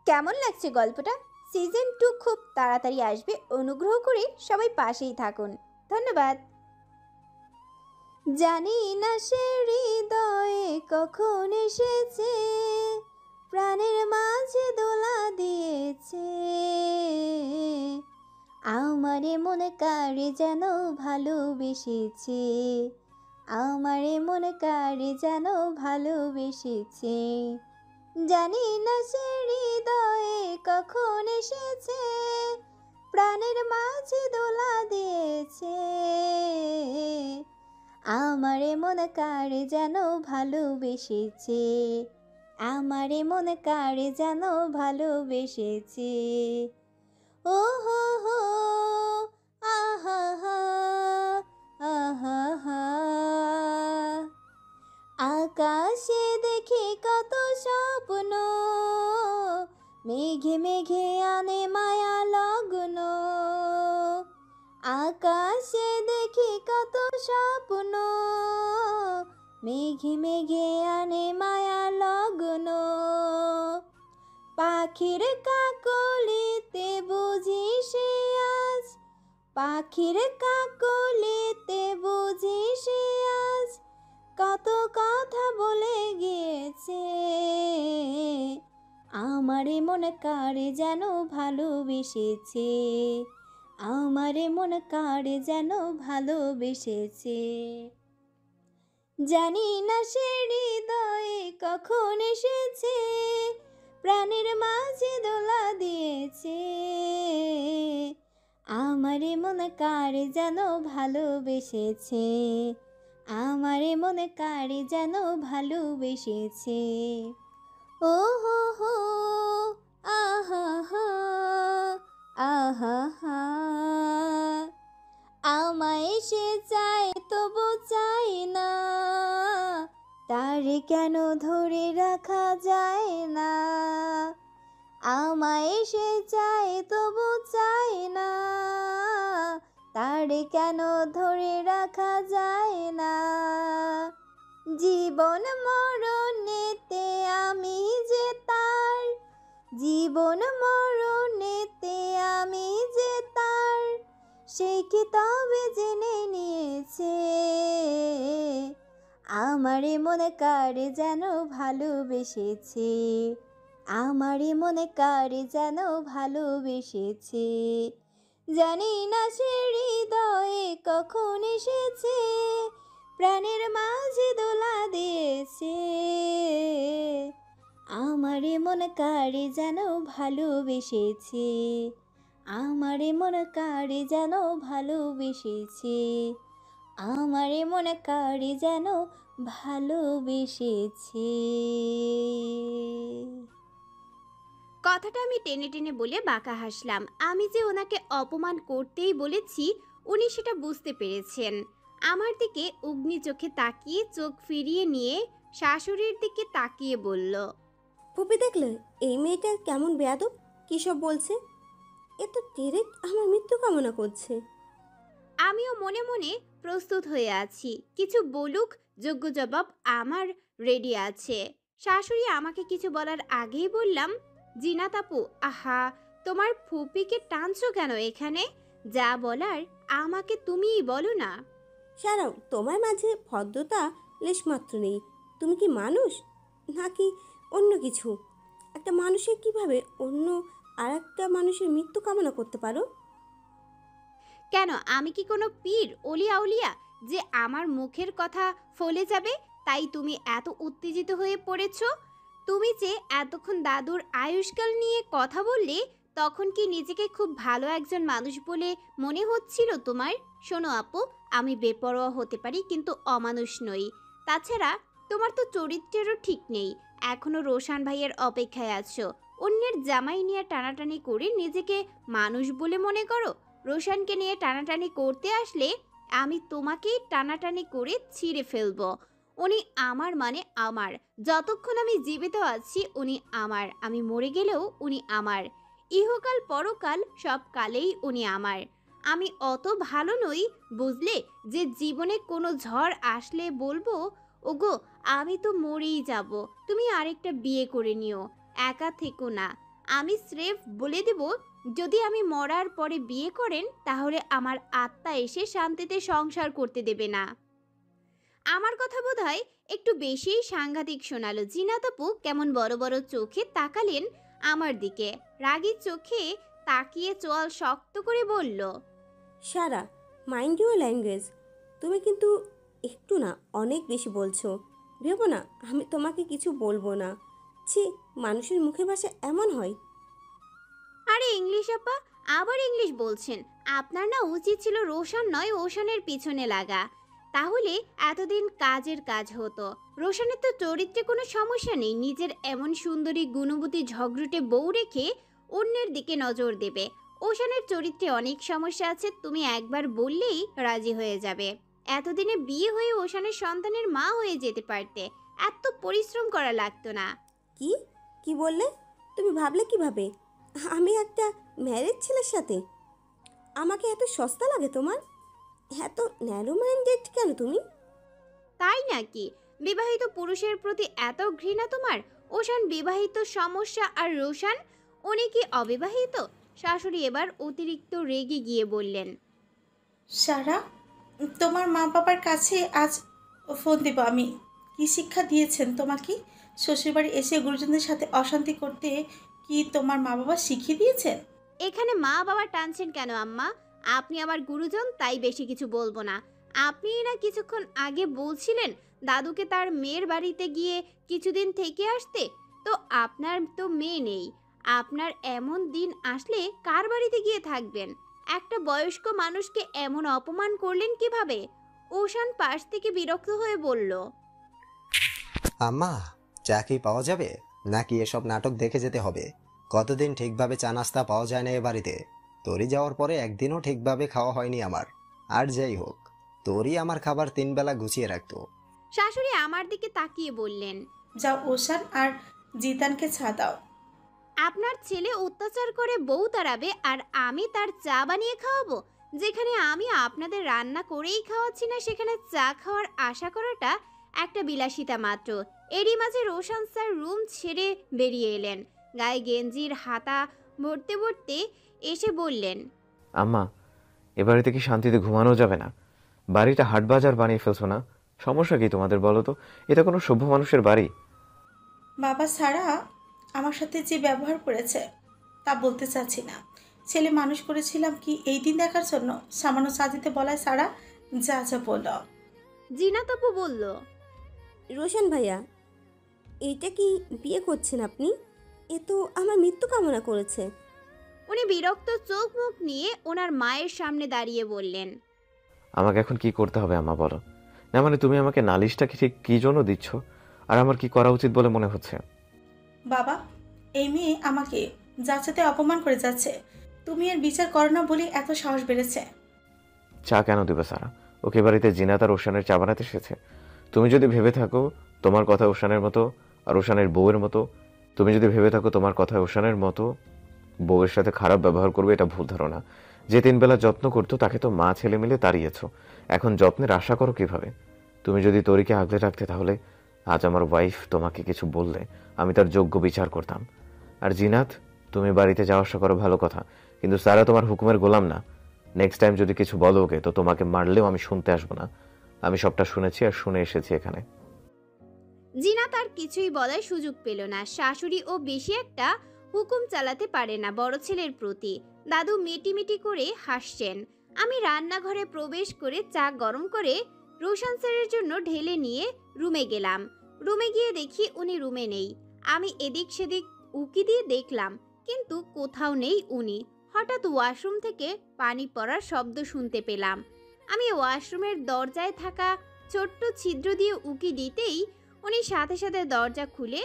কেমন লাগছে গল্পটা? সিজন 2 খুব তাড়াতাড়ি আসবে, অনুগ্রহ করে সবাই পাশেই থাকুন। ধন্যবাদ। জানি না সে হৃদয়ে কখন এসেছে, প্রাণের মাঝে দোলা দিয়েছে, আমারে মনে কারে যেন ভালোবেসেছে, আমারে মনে কারে যেন ভালোবেসেছে। জানি না সে হৃদয়ে কখন এসেছে, প্রাণের মাঝে দোলা দিয়েছে, আমারে মন কারে যেন ভালোবেসেছে, আমারে মন কারে যেন ভালোবেসেছে। ও হো হো, আহা হা, আহা হা। আকাশে দেখি কত স্বপ্ন, মেঘে মেঘে আনে মায়া লগ্ন। আকাশে দেখি কত স্বপ্ন, মেঘে মেঘে আনে মায়া লগ্ন। পাখির কাকলিতে বুঝি সে আজ, পাখির কাকলিতে বুঝি সে আজ কত কথা বলে গিয়েছে, আমারে মন কারে যেন ভালোবেসেছে, আমারে মন কারে যেন ভালোবেসেছে। জানি না সে হৃদয়ে কখন এসেছে, প্রাণের মাঝে দোলা দিয়েছে, আমারে মন কারে যেন ভালোবেসেছে, আমারে মন কারে যেন ভালোবেসেছে। ও হো হো, আহা হা, আহা হা। আমায় সে চায় তবু চাই না, তারে কেন ধরে রাখা যায় না। আমায় সে চায় তবু চাই না, তারে কেন ধরে রাখা যায় না। জীবন মরণেতে আমি যে তার, জীবন মরণেতে আমি যে তার, সে কি তবে জেনে নিয়েছে, আমারে মনে কারে যেন ভালোবেসেছে, আমারে মনে কারে যেন ভালোবেসেছে। জানি না সে হৃদয়ে কখন এসেছে, প্রাণের মাঝে দোলা দিয়েছে, আমারে মন কারে যেন ভালোবেসেছে, আমারে মন কারে যেন ভালোবেসেছে, আমারে মন কারে যেন ভালোবেসেছে। কথাটা আমি টেনে টেনে বলে বাঁকা হাসলাম। আমি যে ওনাকে অপমান করতেই বলেছি, উনি সেটা বুঝতে পেরেছেন। আমার দিকে অগ্নি চোখে তাকিয়ে চোখ ফিরিয়ে নিয়ে শাশুড়ির দিকে তাকিয়ে বলল, ফুপি দেখলে এই মেয়েটা কেমন বেয়াদব, কী সব বলছে, এ তো ডিরেক্ট আমার মৃত্যু কামনা করছে। আমিও মনে মনে প্রস্তুত হয়ে আছি, কিছু বলুক, যোগ্য জবাব আমার রেডি আছে। শাশুড়ি আমাকে কিছু বলার আগেই বললাম, জিনাত আপু, আহা, তোমার ফুপিকে টানছো কেন এখানে? যা বলার আমাকে তুমিই বলো না। সারাও, তোমার মাঝে ভদ্রতা লেশমাত্র নেই। তুমি কি মানুষ নাকি অন্য কিছু? একটা মানুষের কিভাবে অন্য আর একটা মানুষের মৃত্যু কামনা করতে পারো? কেন, আমি কি কোনো পীর অলি আউলিয়া যে আমার মুখের কথা ফলে যাবে তাই তুমি এত উত্তেজিত হয়ে পড়েছ? তুমি যে এতক্ষণ দাদুর আয়ুষ্কাল নিয়ে কথা বললে, তখন কি নিজেকে খুব ভালো একজন মানুষ বলে মনে হচ্ছিল তোমার? শোনো আপু, আমি বেপরোয়া হতে পারি কিন্তু অমানুষ নই। তাছাড়া তোমার তো চরিত্রেরও ঠিক নেই, এখনো রোশান ভাইয়ের অপেক্ষায় আছো। অন্যের জামাই নিয়ে টানাটানি করে নিজেকে মানুষ বলে মনে করো? রোশানকে নিয়ে টানাটানি করতে আসলে আমি তোমাকেই টানাটানি করে ছিঁড়ে ফেলবো। উনি আমার মানে আমার, যতক্ষণ আমি জীবিত আছি উনি আমার, আমি মরে গেলেও উনি আমার, ইহকাল পরকাল সব কালেই উনি আমার। আমি অত ভালো নই বুঝলে, যে জীবনে কোনো ঝড় আসলে বলবো, ওগো আমি তো মরেই যাব, তুমি আরেকটা বিয়ে করে নিও, একা থেকো না। আমি স্রেফ বলে দেব, যদি আমি মরার পরে বিয়ে করেন তাহলে আমার আত্মা এসে শান্তিতে সংসার করতে দেবে না। আমার কথা বোধহয় একটু বেশিই সাংঘাতিক শোনালো। জিনাত আপু কেমন বড় বড় চোখে তাকালেন আমার দিকে, রাগী চোখে তাকিয়ে চোয়াল শক্ত করে বলল, সারা, মাইন্ড ইউর ল্যাঙ্গুয়েজ। তুমি কিন্তু একটু না অনেক বেশি বলছো। ভেবো না আমি তোমাকে কিছু বলবো না। ছি, মানুষের মুখের ভাষা এমন হয়? আরে ইংলিশ আপা, আবার ইংলিশ বলছেন। আপনার না উচিত ছিল রোশান নয় ওশানের পিছনে লাগা, তাহলে এতদিন কাজের কাজ হতো। রোশানের তো চরিত্রে কোনো সমস্যা নেই, নিজের এমন সুন্দরী গুণবতী ঝগড়ুটে বউ রেখে অন্যের দিকে নজর দেবে। ওশানের চরিত্রে অনেক সমস্যা আছে, তুমি একবার বললেই রাজি হয়ে যাবে। এতদিনে বিয়ে হয়ে ওশানের সন্তানের মা হয়ে যেতে পারতে, এত পরিশ্রম করা লাগতো না। কি কি বললে? তুমি ভাবলে কিভাবে আমি একটা ম্যারেজ ছেলের সাথে? আমাকে এত সস্তা লাগে তোমার? এত ন্যারো মাইন্ডেড কেন তুমি? তাই নাকি? বিবাহিত পুরুষের প্রতি এত ঘৃণা তোমার? ওশান বিবাহিত, সমস্যা, আর রোশান উনি কি অবিবাহিত? শাশুড়ি এবার অতিরিক্ত রেগে গিয়ে বললেন, সারা, তোমার মা বাবার কাছে আজ ফোন দেব আমি। কি শিক্ষা দিয়েছেন তোমাকে? শ্বশুরবাড়ি এসে গুরুজনদের সাথে অশান্তি করতে কি তোমার মা বাবা শিখিয়ে দিয়েছেন? এখানে মা বাবা টানছেন কেন আম্মা? আপনি আমার গুরুজন, তাই বেশি কিছু বলবো না। আপনি না কিছুক্ষণ আগে বলছিলেন দাদুকে তার মেয়ের বাড়িতে গিয়ে কিছুদিন থেকে আসতে। তো আপনার তো মেয়ে নেই, আপনার এমন দিন আসলে কার বাড়িতে গিয়ে থাকবেন? একটা বয়স্ক মানুষকে এমন অপমান করলেন কিভাবে? ওশান পাশ থেকে বিরক্ত হয়ে বলল, আম্মা, চা কি পাওয়া যাবে, নাকি এসব নাটক দেখে যেতে হবে? কতদিন ঠিকভাবে চা নাস্তা পাওয়া যায় না এ বাড়িতে। তোরই যাওয়ার পরে একদিনও ঠিকভাবে খাওয়া হয়নি আমার। আর যাই হোক, তোরই আমার খাবার 3 বেলা গুছিয়ে রাখতো। শাশুড়ি আমার দিকে তাকিয়ে বললেন, যাও ওশান আর জিতানকে ছা দাও। আপনার ছেলে অত্যাচার করে বউ তাড়াবে আর আমি তার চা বানিয়ে খাওয়াবো? যেখানে আমি আপনাদের রান্না করেই খাওয়াচ্ছি না, সেখানে চা খাওয়ার আশা করাটা একটা বিলাসিতা মাত্র। এরই মাঝে রোশান স্যার রুম ছেড়ে বেরিয়ে এলেন, গায়ে গেঞ্জির হাতা ভরতে ভরতে এসে বললেন, আম্মা, এ বাড়িতে কি শান্তিতে ঘুমানো যাবে না? বাড়িটা হাটবাজার বানিয়ে ফেলছো না? সমস্যা কি তোমাদের বলো তো? এটা কোনো সভ্য মানুষের বাড়ি? বাবা সারা আমার সাথে যে ব্যবহার করেছে তা বলতে চাচ্ছি না। ছেলে মানুষ করেছিলাম কি এই দিন দেখার জন্য? সামান্য সাজিতে বলায় সারা যা যা বলল। জিনাত আপু বলল, রোশন ভাইয়া, এটা কি বিয়ে করছেন আপনি? এ তো আমার মৃত্যু কামনা করেছে। উনি বিরক্ত চোখ মুখ নিয়ে ওনার মায়ের সামনে দাঁড়িয়ে বললেন, আমাকে এখন কি করতে হবে আম্মা বলো? না মানে তুমি আমাকে নালিশটা ঠিক কি জন্য দিচ্ছ? আর আমার কি করা উচিত বলে মনে হচ্ছে? বাবা, এই মেয়ে আমাকে যাচাতে অপমান করে যাচ্ছে। তুমি এর বিচার করো না বলে এত সাহস বেড়েছে। চা কেন দিবে সারা? ওকে বাড়িতে জিনাত আর ওশানের চা বানাতে এসেছে। তুমি যদি ভেবে থাকো তোমার কথা ওশানের মতো আর ওশানের বউয়ের মতো, তুমি যদি ভেবে থাকো তোমার কথা ওশানের মতো বউয়ের সাথে খারাপ ব্যবহার করবে, এটা ভুল ধারণা। যে 3 বেলা যত্ন করতো তাকে তো মা ছেলে মিলে তাড়িয়েছ, এখন যত্নের আশা করো কিভাবে? তুমি যদি তরিকে আগলে রাখতে, তাহলে আজ আমার ওয়াইফ তোমাকে কিছু বললে আমি তার যোগ্য বিচার করতাম। আর জিনাত, তুমি বাড়িতে যাওয়া আসা করো ভালো কথা, কিন্তু সারা তোমার হুকুমের গোলাম না। নেক্সট টাইম যদি কিছু বলো ওকে, তো তোমাকে মারলেও আমি শুনতে আসবো না। আমি সবটা শুনেছি আর শুনে এসেছি এখানে। জিনাত আর কিছুই বলার সুযোগ পেল না। শাশুড়ি ও বেশি একটা হুকুম চালাতে পারে না বড় ছেলের প্রতি। দাদু মিটিমিটি করে হাসছেন। আমি রান্নাঘরে প্রবেশ করে চা গরম করে রোশান স্যারের জন্য ঢেলে নিয়ে রুমে গেলাম। রুমে গিয়ে দেখি উনি রুমে নেই। আমি এদিক সেদিক উকি দিয়ে দেখলাম, কিন্তু কোথাও নেই উনি। হঠাৎ ওয়াশরুম থেকে পানি পড়ার শব্দ শুনতে পেলাম। আমি ওয়াশরুমের দরজায় থাকা ছোট্ট ছিদ্র দিয়ে উকি দিতেই উনি সাথে সাথে দরজা খুলে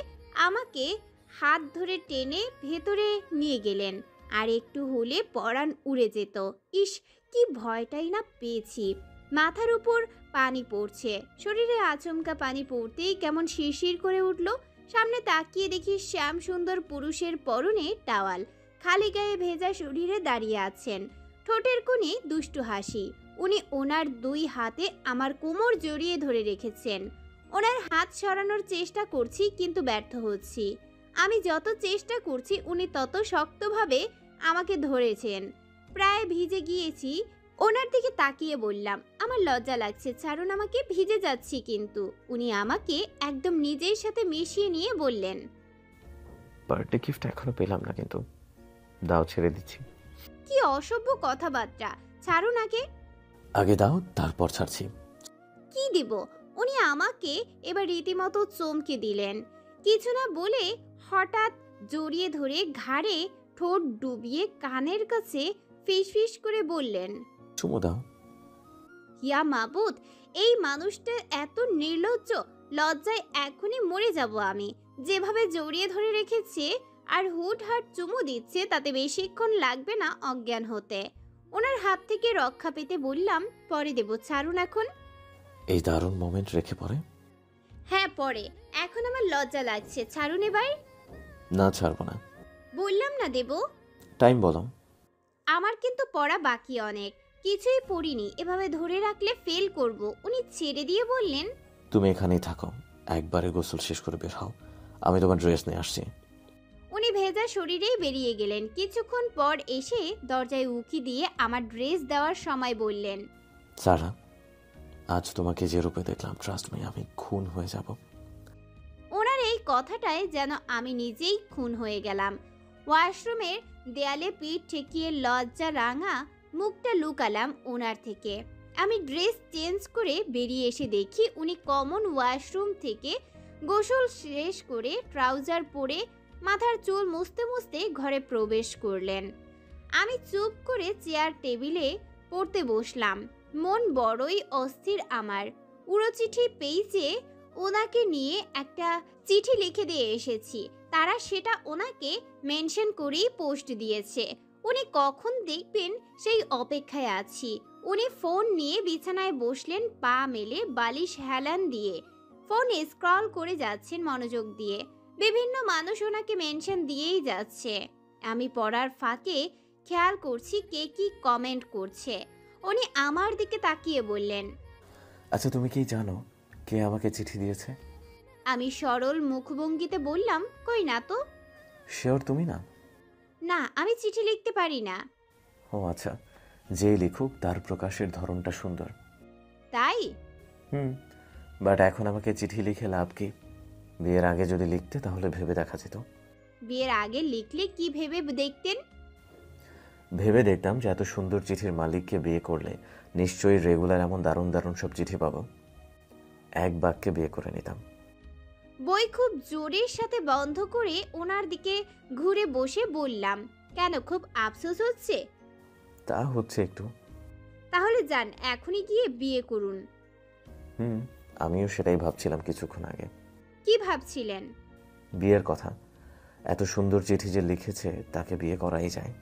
আমাকে হাত ধরে টেনে ভেতরে নিয়ে গেলেন। আর একটু হলে পরাণ উড়ে যেত। ইস, কি ভয়টাই না পেয়েছি। মাথার উপর পানি পড়ছে, শরীরে আচমকা পানি পড়তেই কেমন শিরশির করে উঠল। সামনে তাকিয়ে দেখি শ্যাম সুন্দর পুরুষের পরনে টাওয়াল, খালি গায়ে ভেজা শরীরে দাঁড়িয়ে আছেন, ঠোঁটের কোণে দুষ্টু হাসি। উনি ওনার 2 হাতে আমার কোমর জড়িয়ে ধরে রেখেছেন। ওনার হাত সরানোর চেষ্টা করছি, কিন্তু ব্যর্থ হচ্ছি। আমি যত চেষ্টা করছি উনি তত শক্তভাবে আমাকে ধরেছেন। প্রায় ভিজে গিয়েছি। ওনার দিকে তাকিয়ে বললাম, আমার লজ্জা লাগছে, ছাড়ুন আমাকে, ভিজে যাচ্ছি। কিন্তু উনি আমাকে একদম নিজের সাথে মিশিয়ে নিয়ে বললেন, বার্থডে গিফট এখনো পেলাম না, কিন্তু দাও, ছেড়ে দিচ্ছি। কি অসভ্য কথাবার্তা, ছাড়ুন আগে। আগে দাও, তারপর ছাড়ছি। কি দিব? উনি আমাকে এবার রীতিমতো চমকে দিলেন। কিছু না বলে হঠাৎ জড়িয়ে ধরে ঘাড়ে ঠোঁট ডুবিয়ে কানের কাছে ফিসফিস করে বললেন, চুমু দাও। ইয়া মাবুদ, এই মানুষটা এত নির্লজ্জ! লজ্জায় এখনই মরে যাব আমি। যেভাবে জড়িয়ে ধরে রেখেছে আর হুটহাট চুমু দিচ্ছে, তাতে বেশিক্ষণ লাগবে না অজ্ঞান হতে। ওনার হাত থেকে রক্ষা পেতে বললাম, পরে দেব, ছাড়ুন এখন। এই দারুণ মোমেন্ট রেখে পরে? হ্যাঁ পরে, এখন আমার লজ্জা লাগছে, ছাড়ুন এবার। না, ছাড়বো না। বললাম না দেব। টাইম বলো। আমার কিন্তু পড়া বাকি অনেক, কিছুই পড়িনি, এভাবে ধরে রাখলে ফেল করব। উনি ছেড়ে দিয়ে বললেন, তুমি এখানেই থাকো, একবারে গোসল শেষ করে বের হও, আমি তোমার ড্রেস নিয়ে আসছি। উনি ভেজা শরীরেই বেরিয়ে গেলেন। কিছুক্ষণ পর এসে দরজায় উকি দিয়ে আমার ড্রেস দেওয়ার সময় বললেন, সারা, আজ তোমাকে যে রূপে দেখলাম, ট্রাস্ট মি, আমি খুন হয়ে যাব। ওনার এই কথাটায় যেন আমি নিজেই খুন হয়ে গেলাম। ওয়াশরুমের দেয়ালে পিঠ ঠেকিয়ে লজ্জা রাঙা মুখটা লুকালাম ওনার থেকে। আমি ড্রেস চেঞ্জ করে বেরিয়ে এসে দেখি উনি কমন ওয়াশরুম থেকে গোসল শেষ করে ট্রাউজার পরে মাথার চুল মুছতে মুছতে ঘরে প্রবেশ করলেন। আমি চুপ করে চেয়ার টেবিলে পড়তে বসলাম। মন বড়ই অস্থির আমার। উড়ো চিঠি পেয়েছে, ওনাকে নিয়ে একটা চিঠি লিখে দিয়ে এসেছি। তারা সেটা ওনাকে মেনশন করেই পোস্ট দিয়েছে। উনি কখন দেখবেন সেই অপেক্ষায় আছি। উনি ফোন নিয়ে বিছানায় বসলেন, পা মেলে বালিশ হেলান দিয়ে ফোন স্ক্রল করে যাচ্ছেন মনোযোগ দিয়ে। বিভিন্ন মানুষ ওনাকে মেনশন দিয়েই যাচ্ছে। আমি পড়ার ফাঁকে খেয়াল করছি কে কি কমেন্ট করছে। উনি আমার দিকে তাকিয়ে বললেন, আচ্ছা, তুমি কি জানো কে আমাকে চিঠি দিয়েছে? আমি সরল মুখভঙ্গিতে বললাম, কই না তো। শিওর তুমি না? না, আমি চিঠি লিখতে পারি না। ও আচ্ছা, যে লিখুক তার প্রকাশের ধরনটা সুন্দর। তাই? বাট এখন আমাকে চিঠি লিখে লাভ কি? বিয়ের আগে যদি লিখতে তাহলে ভেবে দেখা যেত। বিয়ের আগে লিখলে কি ভেবে দেখতেন? ভেবে দেখতাম যে এত সুন্দর চিঠির মালিককে বিয়ে করলে নিশ্চয়ই রেগুলার এমন দারুণ দারুণ সব চিঠি পাবো। এক বাক্যে বিয়ে করে নিতাম। বই খুব জোরের সাথে বন্ধ করে ওনার দিকে ঘুরে বসে বললাম, কেন, খুব আফসোস হচ্ছে? তা হচ্ছে একটু। তাহলে যান, এখনই গিয়ে বিয়ে করুন। আমিও সেটাই ভাবছিলাম কিছুক্ষণ আগে। কি ভাবছিলেন? বিয়ের কথা। এত সুন্দর চিঠি যে লিখেছে তাকে বিয়ে করাই যায়।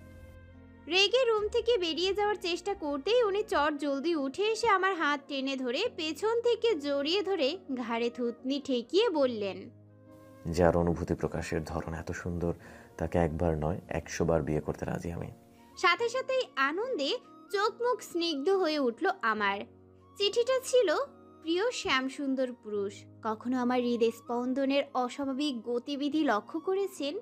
রেগে রুম থেকে বেরিয়ে যাওয়ার চেষ্টা করতেই উনি চট জলদি উঠে এসে আমার হাত টেনে ধরে পেছন থেকে জড়িয়ে ধরে ঘাড়ে থুতনি ঠেকিয়ে বললেন, যার অনুভূতি প্রকাশের ধরন এত সুন্দর তাকে একবার নয় 100 বার বিয়ে করতে রাজি আমি। সাথে সাথেই আনন্দে চোখ মুখ স্নিগ্ধ হয়ে উঠল আমার। চিঠিটা ছিল, প্রিয় শ্যামসুন্দর পুরুষ, কখনো আমার হৃদয় স্পন্দনের অস্বাভাবিক গতিবিধি লক্ষ্য করেছেন?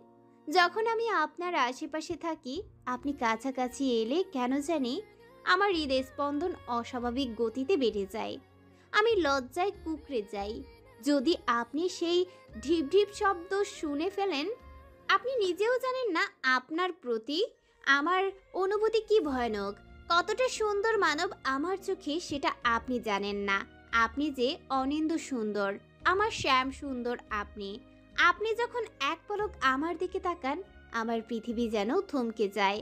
যখন আমি আপনার আশেপাশে থাকি, আপনি কাছাকাছি এলে কেন জানি আমার হৃদয় স্পন্দন অস্বাভাবিক গতিতে বেড়ে যায়। আমি লজ্জায় কুঁকড়ে যাই। যদি আপনি সেই ঢিপ ঢিপ শব্দ শুনে ফেলেন, আপনি নিজেও জানেন না আপনার প্রতি আমার অনুভূতি কি ভয়ানক। কতটা সুন্দর মানব আমার চোখে সেটা আপনি জানেন না। আপনি যে অনিন্দ সুন্দর, আমার শ্যাম সুন্দর আপনি। আপনি যখন এক পলক আমার দিকে তাকান, আমার পৃথিবী যেন থমকে যায়।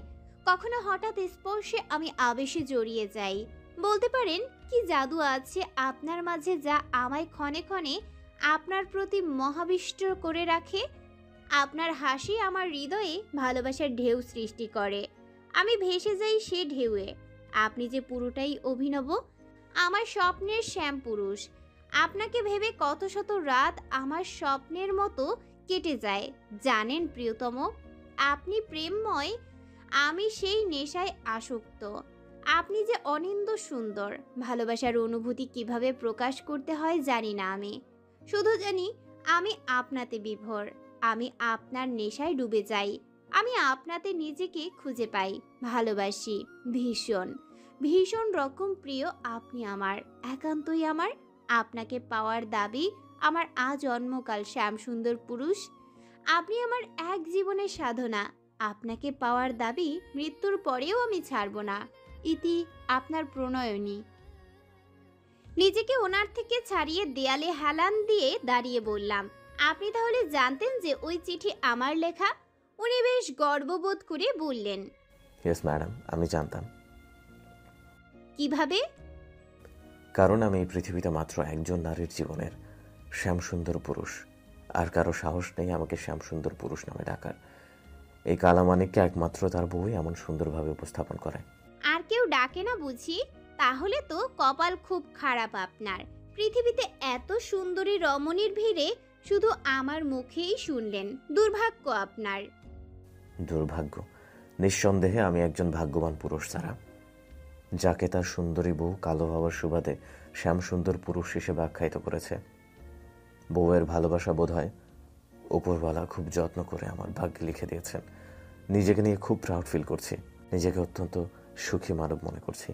কখনো হঠাৎ স্পর্শে আমি আবেশে জড়িয়ে যাই। বলতে পারেন কি জাদু আছে আপনার মাঝে, যা আমায় ক্ষণে ক্ষণে আপনার প্রতি মহাবিষ্ট করে রাখে। আপনার হাসি আমার হৃদয়ে ভালোবাসার ঢেউ সৃষ্টি করে। আমি ভেসে যাই সে ঢেউয়ে। আপনি যে পুরোটাই অভিনব, আমার স্বপ্নের শ্যাম পুরুষ। আপনাকে ভেবে কত শত রাত আমার স্বপ্নের মতো কেটে যায় জানেন প্রিয়তম। আপনি প্রেমময়, আমি সেই নেশায় আসক্ত। আপনি যে অনিন্দ সুন্দর। ভালোবাসার অনুভূতি কিভাবে প্রকাশ করতে হয় জানি না আমি। শুধু জানি আমি আপনাতে বিভোর। আমি আপনার নেশায় ডুবে যাই। আমি আপনাতে নিজেকে খুঁজে পাই, ভালোবাসি ভীষণ ভীষণ রকম প্রিয়। আপনি আমার, একান্তই আমার। আপনাকে পাওয়ার দাবি আমার আজন্মকাল শ্যামসুন্দর পুরুষ। আপনি আমার এক জীবনের সাধনা। আপনাকে পাওয়ার দাবি মৃত্যুর পরেও আমি ছাড়ব না। ইতি আপনার প্রণয়নী। নিজেকে ওনার থেকে ছাড়িয়ে দেয়ালে হেলান দিয়ে দাঁড়িয়ে বললাম, আপনি তাহলে জানতেন যে ওই চিঠি আমার লেখা? উনি বেশ গর্ববোধ করে বললেন, ইয়েস ম্যাডাম, আমি জানতাম। কিভাবে? কারণ আমি এই পৃথিবীতে মাত্র একজন নারীর জীবনের শ্যামসুন্দর পুরুষ, আর কারো সাহস নেই আমাকে শ্যামসুন্দর পুরুষ নামে ডাকার। এই কালামানিককে একমাত্র তার বউই এমন সুন্দরভাবে উপস্থাপন করে। আর কেউ ডাকে না বুঝি? তাহলে তো কপাল খুব খারাপ আপনার। পৃথিবীতে এত সুন্দরী রমণীর ভিড়ে শুধু আমার মুখেই শুনলেন। দুর্ভাগ্য আপনার। দুর্ভাগ্য? নিঃসন্দেহে আমি একজন ভাগ্যবান পুরুষ ছাড়া, যাকে তার সুন্দরী বউ কালো হওয়ার সুবাদে শ্যামসুন্দর পুরুষ হিসেবে আখ্যায়িত করেছে। বউয়ের ভালোবাসা বোধ হয় উপরওয়ালা খুব যত্ন করে আমার ভাগ্যে লিখে দিয়েছেন। নিজেকে নিয়ে খুব প্রাউড ফিল করছি, নিজেকে অত্যন্ত সুখী মানব মনে করছি।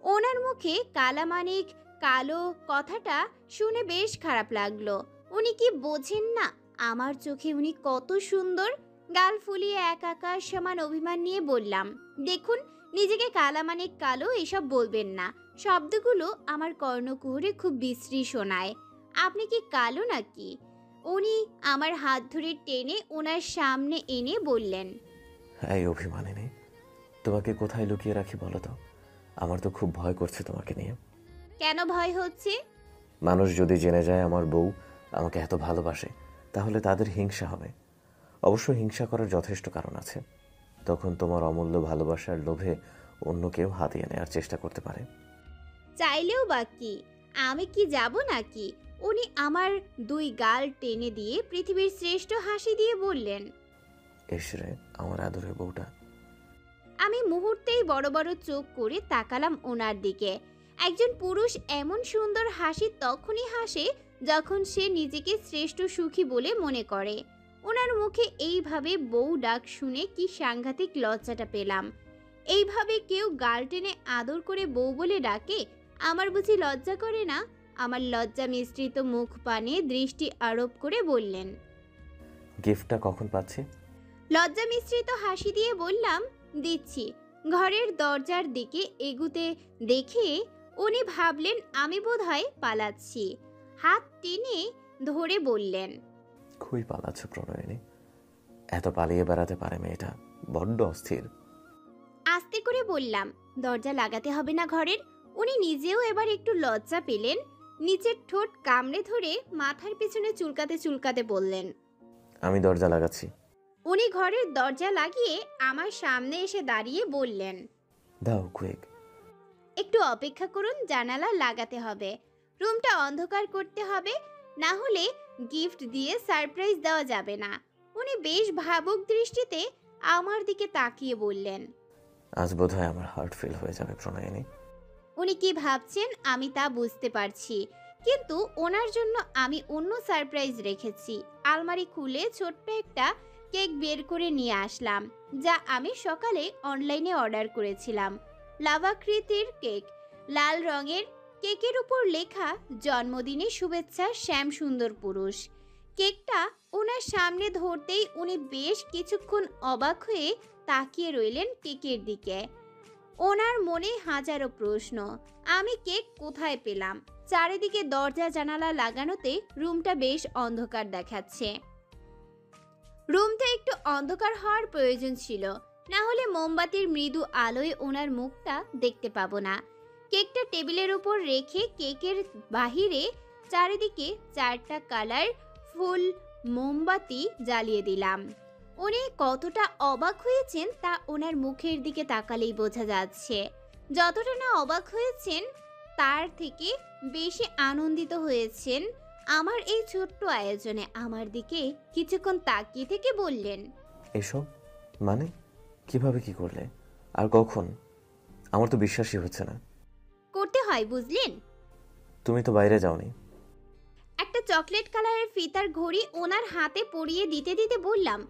ওনার মুখে কালামানিক কালো কথাটা শুনে বেশ খারাপ লাগলো। উনি কি বোঝেন না আমার চোখে উনি কত সুন্দর? গাল ফুলিয়ে এক আকাশ সমান অভিমান নিয়ে বললাম, দেখুন, নিজেকে কালামানিক কালো এসব বলবেন না। শব্দগুলো আমার কর্ণকুহরে খুব বিশ্রী শোনায়। আপনি কি কালো নাকি? উনি আমার হাত ধরে টেনে ওনার সামনে এনে বললেন, এই অভিমানিনী, তোমাকে কোথায় লুকিয়ে রাখি বলো তো? আমার তো খুব ভয় করছে তোমাকে নিয়ে। কেন ভয় হচ্ছে? মানুষ যদি জেনে যায় আমার বউ আমাকে এত ভালোবাসে, তাহলে তাদের হিংসা হবে। অবশ্য হিংসা করার যথেষ্ট কারণ আছে। তখন তোমার অমূল্য ভালোবাসার লোভে অন্য কেউ হাতিয়ে নেওয়ার চেষ্টা করতে পারে। চাইলেও বা কি? আমি কি যাব নাকি? উনি আমার দুই গাল টেনে দিয়ে পৃথিবীর শ্রেষ্ঠ হাসি দিয়ে বললেন, এসরে আমার আদরের বউটা। আমি মুহূর্তেই বড় বড় চোখ করে তাকালাম ওনার দিকে। একজন পুরুষ এমন সুন্দর হাসি তখনই হাসে যখন সে নিজেকে শ্রেষ্ঠ সুখী বলে মনে করে। ওনার মুখে এইভাবে বউ ডাক শুনে কি সাংঘাতিক লজ্জাটা পেলাম। এইভাবে কেউ গাল টেনে আদর করে বউ বলে ডাকে? আমার বুঝি লজ্জা করে না? আমার লজ্জা মিশ্রিত মুখ পানে দৃষ্টি আরোপ করে বললেন, গিফটটা কখন পাচ্ছি? লজ্জা মিশ্রিত হাসি দিয়ে বললাম, দিচ্ছি। ঘরের দরজার দিকে এগুতে দেখে উনি ভাবলেন আমি বোধহয় পালাচ্ছি। হাত টেনে ধরে বললেন, খুবই পালাচ্ছ প্রণয়িনী। এত পালিয়ে বেড়াতে পারে মেয়েটা? বড্ড অস্থির। আস্তে করে বললাম, দরজা লাগাতে হবে না ঘরের। উনি নিজেও এবার একটু লজ্জা পেলেন। নিচের ঠোঁট কামড়ে ধরে মাথার পেছনে চুলকাতে চুলকাতে বললেন, আমি দরজা লাগাচ্ছি। উনি ঘরের দরজা লাগিয়ে আমার সামনে এসে দাঁড়িয়ে বললেন, দাও কুইক। একটু অপেক্ষা করুন, জানালা লাগাতে হবে, রুমটা অন্ধকার করতে হবে, না হলে গিফট দিয়ে সারপ্রাইজ দেওয়া যাবে না। উনি বেশ ভাবুক দৃষ্টিতে আমার দিকে তাকিয়ে বললেন, আজ বোধহয় আমার হার্ট ফেল হয়ে যাবে প্রণয়িনী। উনি কি ভাবছেন আমি তা বুঝতে পারছি, কিন্তু ওনার জন্য আমি অন্য সারপ্রাইজ রেখেছি। আলমারি খুলে ছোট্ট একটা কেক বের করে নিয়ে আসলাম, যা আমি সকালে অনলাইনে অর্ডার করেছিলাম। লাভাকৃতির কেক, লাল রঙের। কেকের উপর লেখা, জন্মদিনে শুভেচ্ছা শ্যামসুন্দর পুরুষ। কেকটা ওনার সামনে ধরতেই উনি বেশ কিছুক্ষণ অবাক হয়ে তাকিয়ে রইলেন কেকের দিকে। ওনার মনে হাজারো প্রশ্ন। আমি কেক কোথায় পেলাম? চারিদিকে দরজা জানালা লাগানোতে রুমটা বেশ অন্ধকার দেখাচ্ছে। রুমটা একটু অন্ধকার হওয়ার প্রয়োজন ছিল, না হলে মোমবাতির মৃদু আলোয় ওনার মুখটা দেখতে পাবো না। কেকটা টেবিলের উপর রেখে কেকের বাহিরে চারিদিকে 4টা কালার ফুল মোমবাতি জ্বালিয়ে দিলাম। উনি কতটা অবাক হয়েছেন তা ওনার মুখের দিকে তাকালেই বোঝা যাচ্ছে। যতটা না অবাক হয়েছেন তার থেকে বেশি আনন্দিত হয়েছেন আমার এই ছোট্ট আয়োজনে। আমার দিকে কিছুক্ষণ তাকিয়ে থেকে বললেন, এসব মানে কিভাবে, কি করলে, আর কখন? আমার তো বিশ্বাসই হচ্ছে না। করতে হয় বুঝলেন। তুমি তো বাইরে যাওনি। একটা চকলেট কালারের ফিতার ঘড়ি ওনার হাতে পরিয়ে দিতে দিতে বললাম,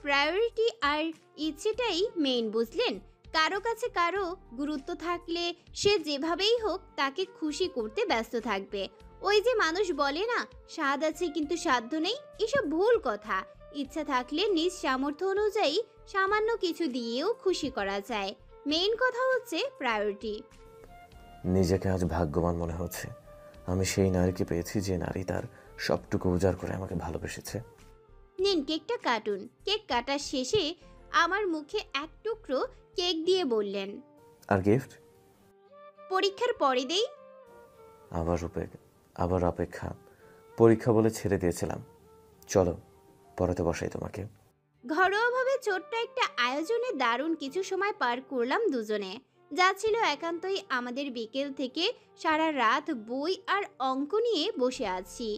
প্রায়োরিটি আর ইচ্ছেটাই মেইন বুঝলেন। কারো কাছে কারো গুরুত্ব থাকলে সে যেভাবেই হোক তাকে খুশি করতে ব্যস্ত থাকবে। ওই যে মানুষ বলে না, স্বাদ আছে কিন্তু সাধ্য নেই, এসব ভুল কথা। ইচ্ছা থাকলে নিজ সামর্থ্য অনুযায়ী সামান্য কিছু দিয়েও খুশি করা যায়। মেইন কথা হচ্ছে প্রায়োরিটি। নিজেকে আজ ভাগ্যবান মনে হচ্ছে। আমি সেই নারীকে পেয়েছি যে নারী তার সবটুকু উজাড় করে আমাকে ভালোবেসেছে। নিন কেকটা কাটুন। কেক কাটার শেষে আমার মুখে এক টুকরো কেক দিয়ে বললেন, আর গিফট? পরীক্ষার পরে দেই। আবার অপেক্ষা। পরীক্ষা বলে ছেড়ে দিয়েছিলাম। চলো পড়াতে বসাই তোমাকে। ঘরোয়াভাবে ছোট্ট একটা আয়োজনে দারুণ কিছু সময় পার করলাম দুজনে, যা ছিল একান্তই আমাদের। বিকেল থেকে সারা রাত বই আর অঙ্ক নিয়ে বসে আছি।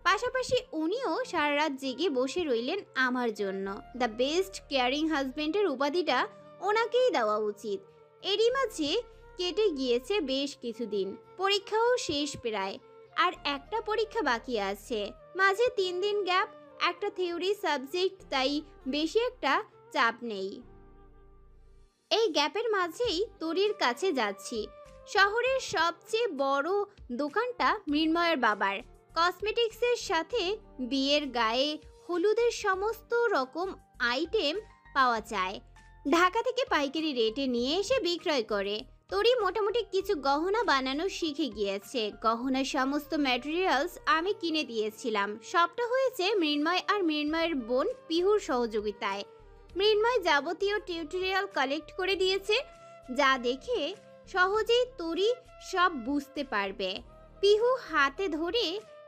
পাশাপাশি উনিও সারা রাত জেগে বসে রইলেন আমার জন্য। দ্য বেস্ট কেয়ারিং হাজবেন্ডের উপাধিটা ওনাকেই দেওয়া উচিত। এরই মাঝে কেটে গিয়েছে বেশ কিছুদিন, পরীক্ষাও শেষ প্রায়, আর একটা পরীক্ষা বাকি আছে। মাঝে 3 দিন গ্যাপ, একটা থিওরি সাবজেক্ট, তাই বেশি একটা চাপ নেই। এই গ্যাপের মাঝেই তরির কাছে যাচ্ছি। শহরের সবচেয়ে বড় দোকানটা মৃন্ময়ের বাবার। কসমেটিক্সের সাথে বিয়ের গায়ে হলুদের সমস্ত রকম আইটেম পাওয়া যায়। ঢাকা থেকে পাইকারি রেটে নিয়ে এসে বিক্রয় করে। তরি মোটামুটি কিছু গহনা বানানো শিখে গিয়েছে। গহনার সমস্ত ম্যাটেরিয়ালস আমি কিনে দিয়েছিলাম। সবটা হয়েছে মৃন্ময় আর মৃন্ময়ের বোন পিহুর সহযোগিতায়। মৃন্ময় যাবতীয় টিউটোরিয়াল কালেক্ট করে দিয়েছে, যা দেখে সহজেই তরি সব বুঝতে পারবে। পিহু হাতে ধরে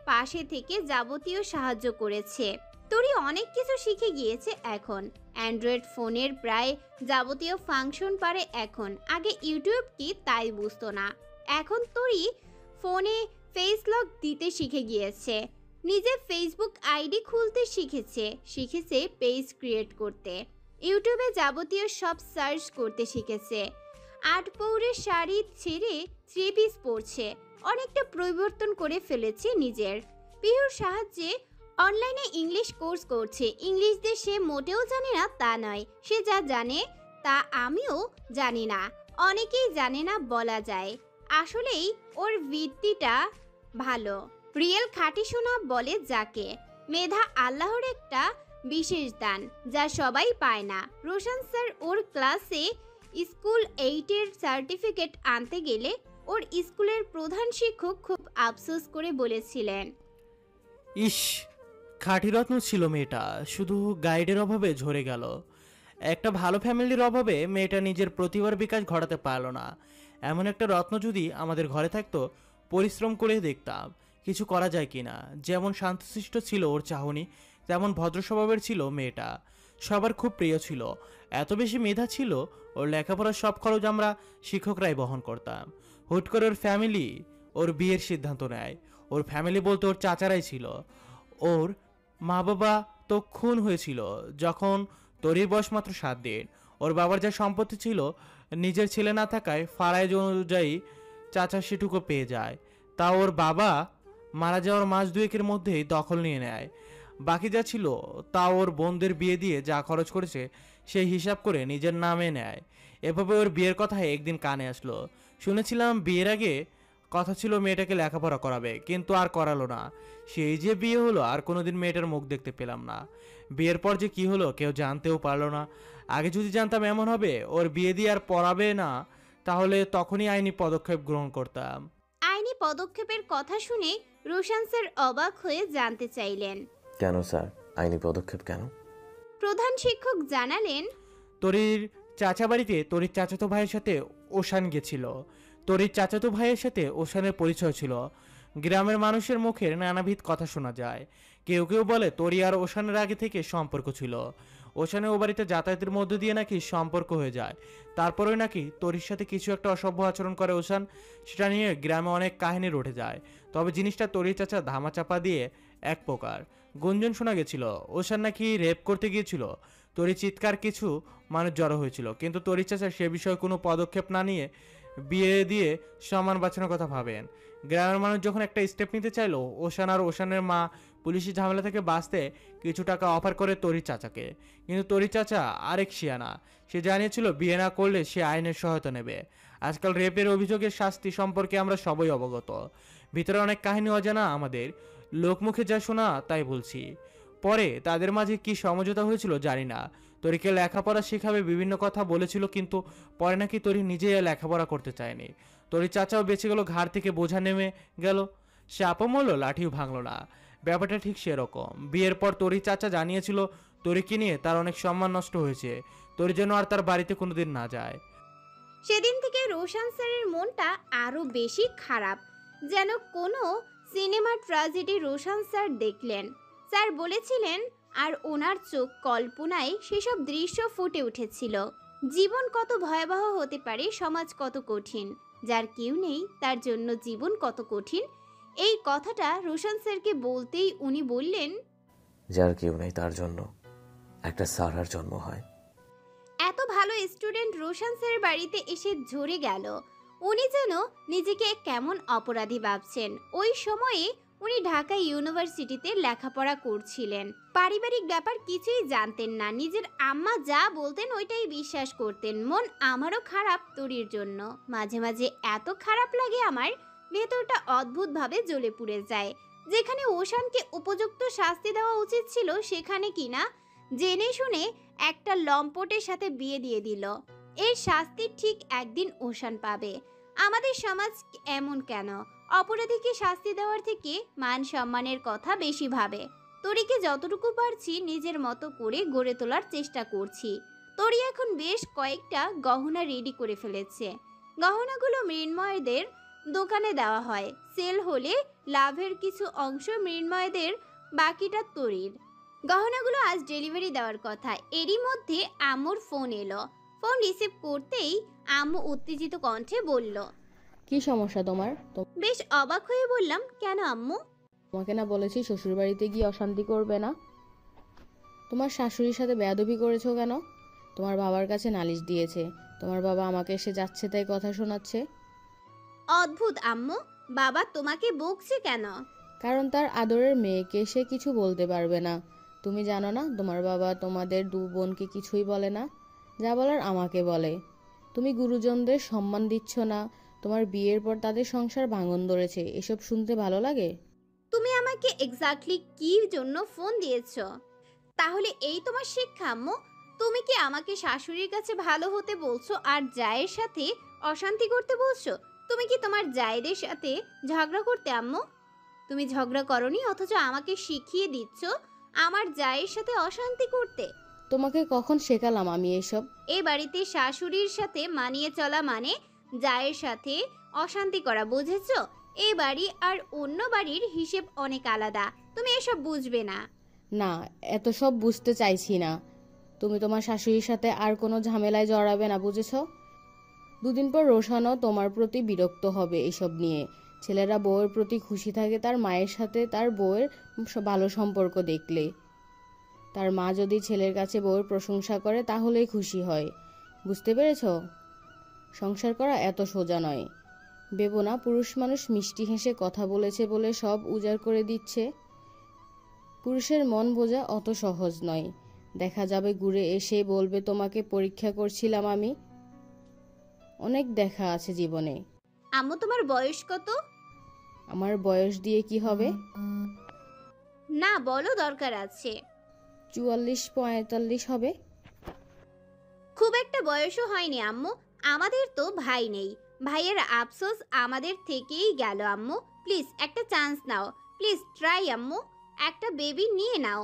পাশে থেকে যাবতীয় সাহায্য করেছে। তরি অনেক কিছু শিখে গিয়েছে এখন। অ্যান্ড্রয়েড ফোনের প্রায় যাবতীয় ফাংশন পারে এখন। আগে ইউটিউব কি তাই বুঝতো না। এখন তরি ফোনে ফেস লক দিতে শিখে গিয়েছে। নিজে ফেসবুক আইডি খুলতে শিখেছে পেজ ক্রিয়েট করতে। ইউটিউবে যাবতীয় সব সার্চ করতে শিখেছে। 8 পৌরের শাড়ি ছেড়ে 3 পিস পরছে। অনেকটা পরিবর্তন করে ফেলেছে নিজের। পিহুর সাহায্যে অনলাইনে ইংলিশ কোর্স করছে। ইংলিশ দিয়ে সে মোটেও জানে না তা নয়, সে যা জানে তা আমিও জানি না, অনেকেই জানে না বলা যায়। আসলেই ওর ভিত্তিটা ভালো, রিয়েল খাঁটি সোনা বলে যাকে। মেধা আল্লাহর একটা বিশেষ দান, যা সবাই পায় না। রোশন স্যার ওর ক্লাসে স্কুল 8-এর সার্টিফিকেট আনতে গেলে ওর স্কুলের প্রধান শিক্ষক খুব আফসোস করে বলেছিলেন, ইস, খাঁটি রত্ন ছিল মেয়েটা, শুধু গাইডের অভাবে ঝরে গেল। একটা ভালো ফ্যামিলির অভাবে মেয়েটা নিজের প্রতিভার বিকাশ ঘটাতে পারল না। এমন একটা রত্ন যদি আমাদের ঘরে থাকতো, পরিশ্রম করে দেখতাম কিছু করা যায় কিনা। যেমন শান্তশিষ্ট ছিল ওর চাহনি, তেমন ভদ্র স্বভাবের ছিল মেয়েটা। সবার খুব প্রিয় ছিল। এত বেশি মেধা ছিল, ওর লেখাপড়ার সব খরচ আমরা শিক্ষকরাই বহন করতাম। হুট করে ওর ফ্যামিলি ওর বিয়ের সিদ্ধান্ত নেয়। ওর ফ্যামিলি বলতে ওর চাচারাই ছিল। ওর মা বাবা তো খুন হয়েছিল যখন তরির বয়স মাত্র 7 দিন। ওর বাবার যা সম্পত্তি ছিল, নিজের ছেলে না থাকায় ফারাইজ অনুযায়ী চাচা সেটুকু পেয়ে যায়। তা ওর বাবা মারা যাওয়ার মাস 2-এর মধ্যেই দখল নিয়ে নেয়। বাকি যা ছিল তা ওর বোনদের বিয়ে দিয়ে যা খরচ করেছে সেই হিসাব করে নিজের নামে নেয়। এভাবে ওর বিয়ের কথা একদিন কানে আসলো। শুনেছিলাম বিয়ের আগে কথা ছিল মেয়েটাকে লেখাপড়া করাবে, কিন্তু আর করালো না। সেই যে বিয়ে হলো, আর কোনোদিন মেয়েটার মুখ দেখতে পেলাম না। বিয়ের পর যে কি হলো কেউ জানতেও পারলো না। আগে যদি জানতাম এমন হবে, ওর বিয়ে দিয়ে আর পড়াবে না, তাহলে তখনই আইনি পদক্ষেপ গ্রহণ করতাম। আইনি পদক্ষেপের কথা শুনে রোশন স্যার অবাক হয়ে জানতে চাইলেন, কেন স্যার, আইনি পদক্ষেপ কেন? প্রধান শিক্ষক জানালেন, তরির চাচা বাড়িতে তরির চাচাতো ভাইয়ের সাথে ওশান গেছিল। তরির চাচাতো ভাইয়ের সাথে ওশানের পরিচয় ছিল। গ্রামের মানুষের মুখের নানাবিধ কথা শোনা যায়। কেউ কেউ বলে তরি আর ওশানের আগে থেকে সম্পর্ক ছিল। ওশানে ও বাড়িতে যাতায়াতের মধ্য দিয়ে নাকি সম্পর্ক হয়ে যায়। তারপরে নাকি তরির সাথে কিছু একটা অসভ্য আচরণ করে ওশান। সেটা নিয়ে গ্রামে অনেক কাহিনী রটে যায়। তবে জিনিসটা তরির চাচা ধামাচাপা দিয়ে এক প্রকার। গুঞ্জন শোনা গেছিল ওশান নাকি রেপ করতে গিয়েছিল। তরি চিৎকার, কিছু মানুষ জড়ো হয়েছিল, কিন্তু তরির চাচা সে বিষয়ে কোনো পদক্ষেপ না নিয়ে বিয়ে দিয়ে সম্মান বাঁচানোর কথা ভাবেন। গ্রামের মানুষ যখন একটা স্টেপ নিতে চাইলো, ওশান আর ওশানের মা পুলিশি ঝামেলা থেকে বাঁচতে কিছু টাকা অফার করে তরির চাচাকে। কিন্তু তরির চাচা আরেক শিয়ানা, সে জানিয়েছিল বিয়ে না করলে সে আইনের সহায়তা নেবে। আজকাল রেপের অভিযোগের শাস্তি সম্পর্কে আমরা সবাই অবগত। ভিতরে অনেক কাহিনী অজানা আমাদের, লোকমুখে যা শোনা তাই বলছি। পরে তাদের মাঝে কি সমঝোতা হয়েছিল জানি না। তরিকে লেখাপড়া শেখাবে বিভিন্ন কথা বলেছিল, কিন্তু পরে নাকি তরি নিজেই লেখাপড়া করতে চায়নি। তরির চাচাও বেঁচে গেল, ঘাড় থেকে বোঝা নেমে গেল। সে আপা মরল, লাঠিও ভাঙল না। ব্যাপারটা ঠিক সেরকম। বিয়ের পর তোরই চাচা জানিয়েছিল তোরিকে নিয়ে তার অনেক সম্মান নষ্ট হয়েছে, তোর যেন আর তার বাড়িতে কোনোদিন না যায়। সেদিন থেকে রোশন স্যারের মনটা আরো বেশি খারাপ, যেন কোনো সিনেমা ট্র্যাজেডি রোশন স্যার দেখলেন। স্যার বলেছিলেন আর ওনার চোখ কল্পনায় সেসব দৃশ্য ফুটে উঠেছিল। জীবন কত ভয়াবহ হতে পারে, সমাজ কত কঠিন, যার কেউ নেই তার জন্য জীবন কত কঠিন। এই কথাটা রোশন স্যারকে বলতেই উনি বললেন, যার কেউ নেই তার জন্য একটা সারার জন্ম হয়। এত ভালো স্টুডেন্ট রোশন স্যারের বাড়িতে এসে ঝরে গেল। উনি যেন নিজেকে কেমন অপরাধী ভাবছেন। ওই সময়ে উনি ঢাকা ইউনিভার্সিটিতে লেখাপড়া করছিলেন। পারিবারিক ব্যাপার কিছুই জানতেন না। নিজের আম্মা যা বলতেন ওইটাই বিশ্বাস করতেন। মন আমারও খারাপ তরির জন্য। মাঝে মাঝে এত খারাপ লাগে, আমার ভেতরটা অদ্ভুতভাবে জ্বলে পুড়ে যায়। যেখানে ওশানকে উপযুক্ত শাস্তি দেওয়া উচিত ছিল, সেখানে কিনা জেনে শুনে একটা লম্পটের সাথে বিয়ে দিয়ে দিল। এর শাস্তি ঠিক একদিন ওশান পাবে। আমাদের সমাজ এমন কেন? অপরাধীকে শাস্তি দেওয়ার থেকে মান সম্মানের কথা বেশি ভাবে। তরিকে যতটুকু পারছি নিজের মতো করে গড়ে তোলার চেষ্টা করছি। তরি এখন বেশ কয়েকটা গহনা রেডি করে ফেলেছে। গহনাগুলো মৃন্ময়দের দোকানে দেওয়া হয়। সেল হলে লাভের কিছু অংশ মৃন্ময়দের, বাকিটা তরির। গহনাগুলো আজ ডেলিভারি দেওয়ার কথা। এরই মধ্যে আম্মুর ফোন এলো। ফোন রিসিভ করতেই আম্মু উত্তেজিত কণ্ঠে বলল, কি সমস্যা তোমার? বেশ অবাক হয়ে বললাম, কেন আম্মু? তোমাকে না বলেছি শ্বশুরবাড়িতে গিয়ে অশান্তি করবে না? তোমার শাশুড়ির সাথে বেয়াদবি করেছো কেন? তোমার বাবার কাছে নালিশ দিয়েছে। তোমার বাবা আমাকে এসে যাচ্ছে তাই কথা শোনাচ্ছে। অদ্ভুত আম্মু, বাবা তোমাকে বকছে কেন? কারণ তার আদরের মেয়েকে সে কিছু বলতে পারবে না। তুমি জানো না তোমার বাবা তোমাদের দু বোনকে কিছুই বলে না, যা বলার আমাকে বলে। তুমি গুরুজনদের সম্মান দিচ্ছ না। তোমার বিয়ের পর তাদের সংসার ভাঙন ধরেছে, এসব শুনতে ভালো লাগে? তুমি আমাকে এক্স্যাক্টলি কি জন্য ফোন দিয়েছো? তাহলে এই তোমার শিক্ষা আম্মু? তুমি কি আমাকে শাশুড়ির কাছে ভালো হতে বলছো আর জায়ের সাথে অশান্তি করতে বলছো? তুমি কি তোমার জায়েদের সাথে ঝগড়া করতে আম্মু? তুমি ঝগড়া করনি, অথচ আমাকে শিখিয়ে দিচ্ছ আমার জায়ের সাথে অশান্তি করতে। তোমাকে কখন শেখালাম আমি এসব? এই বাড়িতে শাশুড়ির সাথে মানিয়ে চলা মানে জায়ের সাথে অশান্তি করা, বুঝেছো? এই বাড়ি আর অন্য বাড়ির হিসেব অনেক আলাদা। তুমি এসব বুঝবে না। না, এত সব বুঝতে চাইছি না। তুমি তোমার শাশুড়ির সাথে আর কোনো ঝামেলায় জড়াবে না, বুঝেছো? দুদিন পর রোশানও তোমার প্রতি বিরক্ত হবে এইসব নিয়ে। ছেলেরা বউয়ের প্রতি খুশি থাকে তার মায়ের সাথে তার বউয়ের ভালো সম্পর্ক দেখলে। তার মা যদি ছেলের কাছে বউয়ের প্রশংসা করে তাহলেই খুশি হয়। বুঝতে পেরেছ? সংসার করা এত সোজা নয়। ভেবো না পুরুষ মানুষ মিষ্টি হেসে কথা বলেছে বলে সব উজাড় করে দিচ্ছে। পুরুষের মন বোঝা অত সহজ নয়। দেখা যাবে ঘুরে এসে বলবে তোমাকে পরীক্ষা করছিলাম আমি। অনেক দেখা আছে জীবনে। আম্মু তোমার বয়স কত? আমার বয়স দিয়ে কি হবে? না বলো, দরকার আছে। 44-45 হবে। খুব একটা বয়সও হয়নি আম্মু। আমাদের তো ভাই নেই। ভাইয়ের আফসোস আমাদের থেকেই গেল আম্মু। প্লিজ একটা চান্স নাও, প্লিজ ট্রাই আম্মু। একটা বেবি নিয়ে নাও।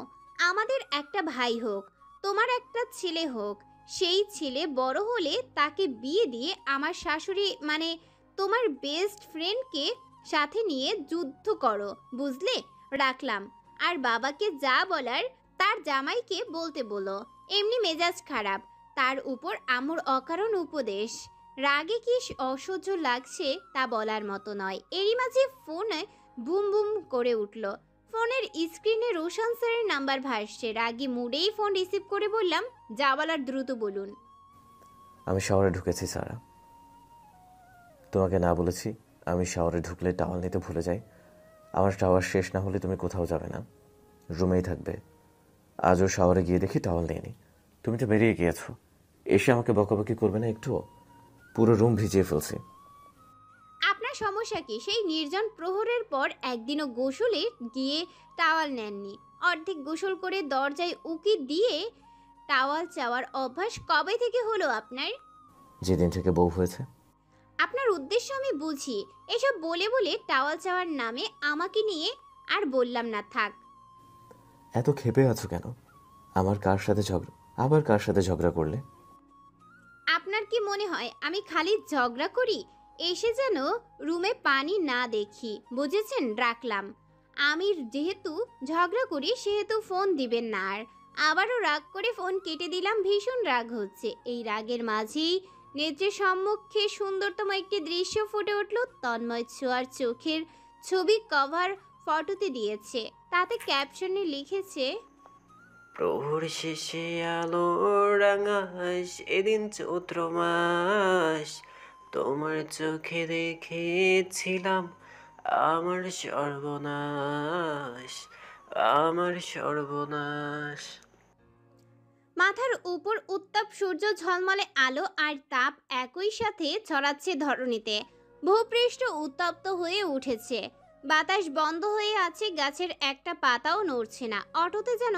আমাদের একটা ভাই হোক, তোমার একটা ছেলে হোক। সেই ছেলে বড় হলে তাকে বিয়ে দিয়ে আমার শাশুড়ি মানে তোমার বেস্ট ফ্রেন্ডকে সাথে নিয়ে যুদ্ধ করো, বুঝলে? রাখলাম। আর বাবাকে যা বলার তার জামাইকে বলতে বলো। এমনি মেজাজ খারাপ, তার উপর আম্মুর অকারণ উপদেশ। রাগে কি অসহ্য লাগছে তা বলার মতো নয়। এরই মাঝে ফোনে বুম বুম করে উঠল। ফোনের স্ক্রিনে রোশন স্যারের নাম্বার ভাসছে। রাগী মুডেই ফোন রিসিভ করে বললাম, যা বলার দ্রুত বলুন। আমি শাওয়ারে ঢুকেছি সারা। তোমাকে না বলেছি আমি শাওয়ারে ঢুকলে টাওয়াল নিতে ভুলে যাই। আমার শাওয়ার শেষ না হলে তুমি কোথাও যাবে না, রুমেই থাকবে। আজও শাওয়ারে গিয়ে দেখি টাওয়াল নেই। তুমি তো বেরিয়ে গিয়েছো, এসে আমাকে বকাবকি করবে না একটুও? পুরো রুম ভিজিয়ে ফেলছি। আপনার সমস্যা কি? সেই নির্জন প্রহরের পর একদিনও গোসলে গিয়ে টাওয়াল নেননি। অর্ধেক গোসল করে দরজায় উকি দিয়ে টাওয়াল চাওয়ার অভ্যাস কবে থেকে হলো আপনার? যেদিন থেকে বউ হয়েছে। আপনার উদ্দেশ্য আমি বুঝি। এসব বলে বলে টাওয়াল চাওয়ার নামে আমাকে নিয়ে আর বললাম না, থাক। এত ক্ষেপে আছো কেন? আবার কার সাথে ঝগড়া করলে? আপনার কি মনে হয় আমি খালি ঝগড়া করি? এসে যেন রুমে পানি না দেখি, বুঝেছেন? রাখলাম। আমি যেহেতু ঝগড়া করি সেহেতু ফোন দিবেন না আর। আবারও রাগ করে ফোন কেটে দিলাম। ভীষণ রাগ হচ্ছে। এই রাগের মাঝেই নেত্রের সম্মুখে সুন্দরতম একটি দৃশ্য ফুটে উঠল। তন্ময় ছোঁয়ার চোখের ছবি কভার ফটোতে দিয়েছে। তাতে ক্যাপশনে লিখেছে, প্রহর শেষে আলো রাঙাস এদিন চৈত্র মাস, তোমার চোখে দেখেছিলাম আমার সর্বনাশ, আমার সর্বনাশ। মাথার উপর উত্তাপ সূর্য ঝলমলে আলো আর তাপ একই সাথে ছড়াচ্ছে ধরণীতে। ভূপৃষ্ঠ উত্তপ্ত হয়ে উঠেছে। বাতাস বন্ধ হয়ে আছে, গাছের একটা পাতাও নড়ছে না। অটোতে যেন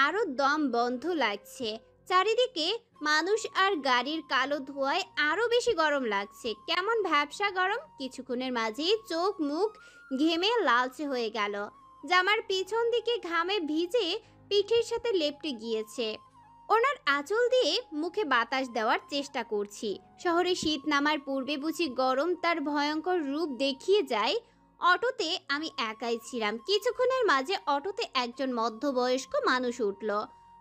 আরো দম বন্ধ লাগছে। চারিদিকে মানুষ আর গাড়ির কালো ধোঁয়ায় আরো বেশি গরম লাগছে। কেমন ভ্যাপসা গরম। কিছুক্ষণের মাঝেই চোখ মুখ ঘেমে লালচে হয়ে গেল। জামার পিছন দিকে ঘামে ভিজে পিঠের সাথে লেপ্টে গিয়েছে। ওনার আঁচল দিয়ে মুখে বাতাস দেওয়ার চেষ্টা করছি। শহরে শীত নামার পূর্বে বুঝি গরম তার ভয়ঙ্কর রূপ দেখিয়ে যায়। অটোতে আমি একাই ছিলাম। কিছুক্ষণের মাঝে অটোতে একজন মধ্যবয়স্ক মানুষ উঠল।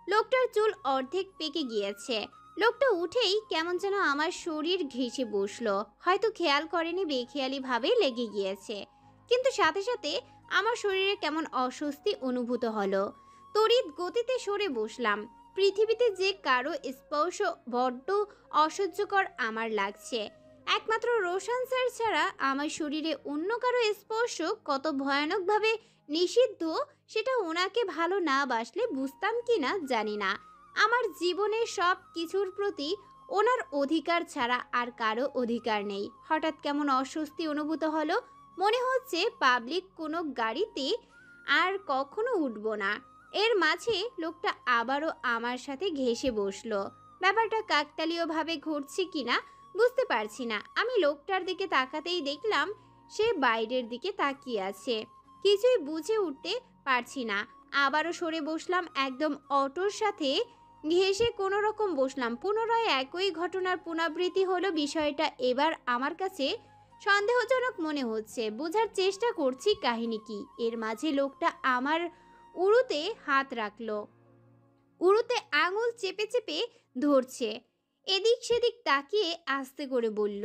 লোকটার চুল অর্ধেক পেকে গিয়েছে। লোকটা উঠেই কেমন যেন আমার শরীর ঘেঁষে বসলো। হয়তো খেয়াল করেনি, বেখেয়ালি ভাবে লেগে গিয়েছে। কিন্তু সাথে সাথে আমার শরীরে কেমন অস্বস্তি অনুভূত হলো। তড়িৎ গতিতে সরে বসলাম। পৃথিবীতে যে কারো স্পর্শ বড্ড অসহ্যকর আমার লাগছে। একমাত্র রোশন স্যার ছাড়া আমার শরীরে অন্য কারো স্পর্শ কত ভয়ানকভাবে নিষিদ্ধ সেটা ওনাকে ভালো না বাসলে বুঝতাম কি না জানি না। আমার জীবনের সব কিছুর প্রতি ওনার অধিকার ছাড়া আর কারো অধিকার নেই। হঠাৎ কেমন অস্বস্তি অনুভূত হলো। মনে হচ্ছে পাবলিক কোনো গাড়িতে আর কখনো উঠব না। এর মাঝে লোকটা আবারও আমার সাথে ঘেঁষে বসলো। ব্যাপারটা কাকতালীয়ভাবে ঘটছে কিনা বুঝতে পারছি না। আমি লোকটার দিকে তাকাতেই দেখলাম সে বাইরের দিকে তাকিয়ে আছে। কিছুই বুঝে উঠতে পারছি না। আবারও সরে বসলাম। একদম অটোর সাথে ঘেঁষে কোনো রকম বসলাম। পুনরায় একই ঘটনার পুনরাবৃত্তি হলো। বিষয়টা এবার আমার কাছে সন্দেহজনক মনে হচ্ছে। বোঝার চেষ্টা করছি কাহিনী কি। এর মাঝে লোকটা আমার উড়ুতে হাত রাখলো। উড়ুতে আঙুল চেপে চেপে ধরছে। এদিক সেদিক তাকিয়ে আস্তে করে বলল।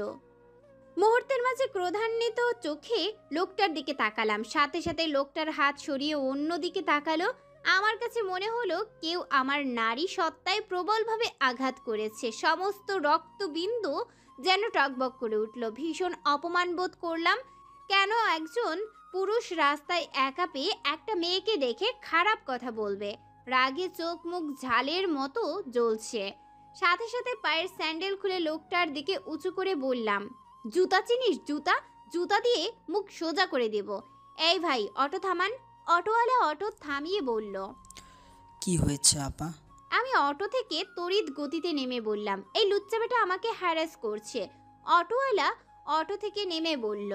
মুহূর্তের মাঝে ক্রোধান্বিত চোখে লোকটার দিকে তাকালাম। সাথে সাথে লোকটার হাত সরিয়ে অন্য দিকে তাকালো। আমার কাছে মনে হলো কেউ আমার নারী সত্তায় প্রবলভাবে আঘাত করেছে। সমস্ত রক্তবিন্দু যেন টকবক করে উঠল। ভীষণ অপমান বোধ করলাম। কেন একজন পুরুষ রাস্তায় একা পেয়ে একটা মেয়েকে দেখে খারাপ কথা বলবে? রাগে চোখ মুখ ঝালের মতো জ্বলছে। সাথে সাথে পায়ের স্যান্ডেল খুলে লোকটার দিকে উঁচু করে বললাম, জুতা চিনিস? জুতা জুতা দিয়ে মুখ সোজা করে দেব। এই ভাই, অটো থামান। অটোওয়ালা অটো থামিয়ে বলল, কি হয়েছে আপা? আমি অটো থেকে তড়িৎ গতিতে নেমে বললাম, এই লুচ্চা বেটা আমাকে হ্যারাস করছে। অটোওয়ালা অটো থেকে নেমে বলল,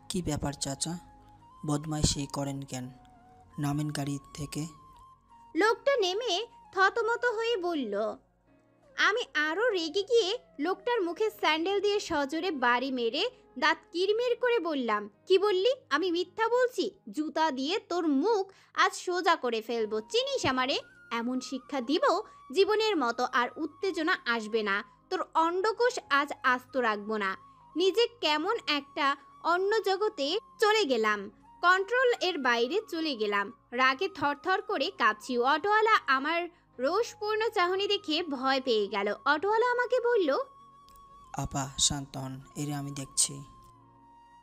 কি ব্যাপার চাচা, বদমাইশি করেন কেন? নামেন গাড়ি থেকে। লোকটা নেমে থতমত হয়ে বলল। আমি আরো রেগে গিয়ে লোকটার মুখে স্যান্ডেল দিয়ে সজোরে বাড়ি মেরে দাঁত কিরমির করে বললাম, কি বললি? আমি মিথ্যা বলছি? জুতা দিয়ে তোর মুখ আজ সোজা করে ফেলবো। চিনিস আমারে? এমন শিক্ষা দিব জীবনের মতো আর উত্তেজনা আসবে না। তোর অন্ডকোষ আজ আস্ত রাখবো না। নিজে কেমন একটা অন্য জগতে চলে গেলাম। কন্ট্রোল এর বাইরে চলে গেলাম। রাগে থরথর করে কাঁপছি। অটোওয়ালা আমার রোষপূর্ণ চাহনি দেখে ভয় পেয়ে গেল। অটোওয়ালা আমাকে বলল, আপা শান্ত হন, এরে আমি দেখছি।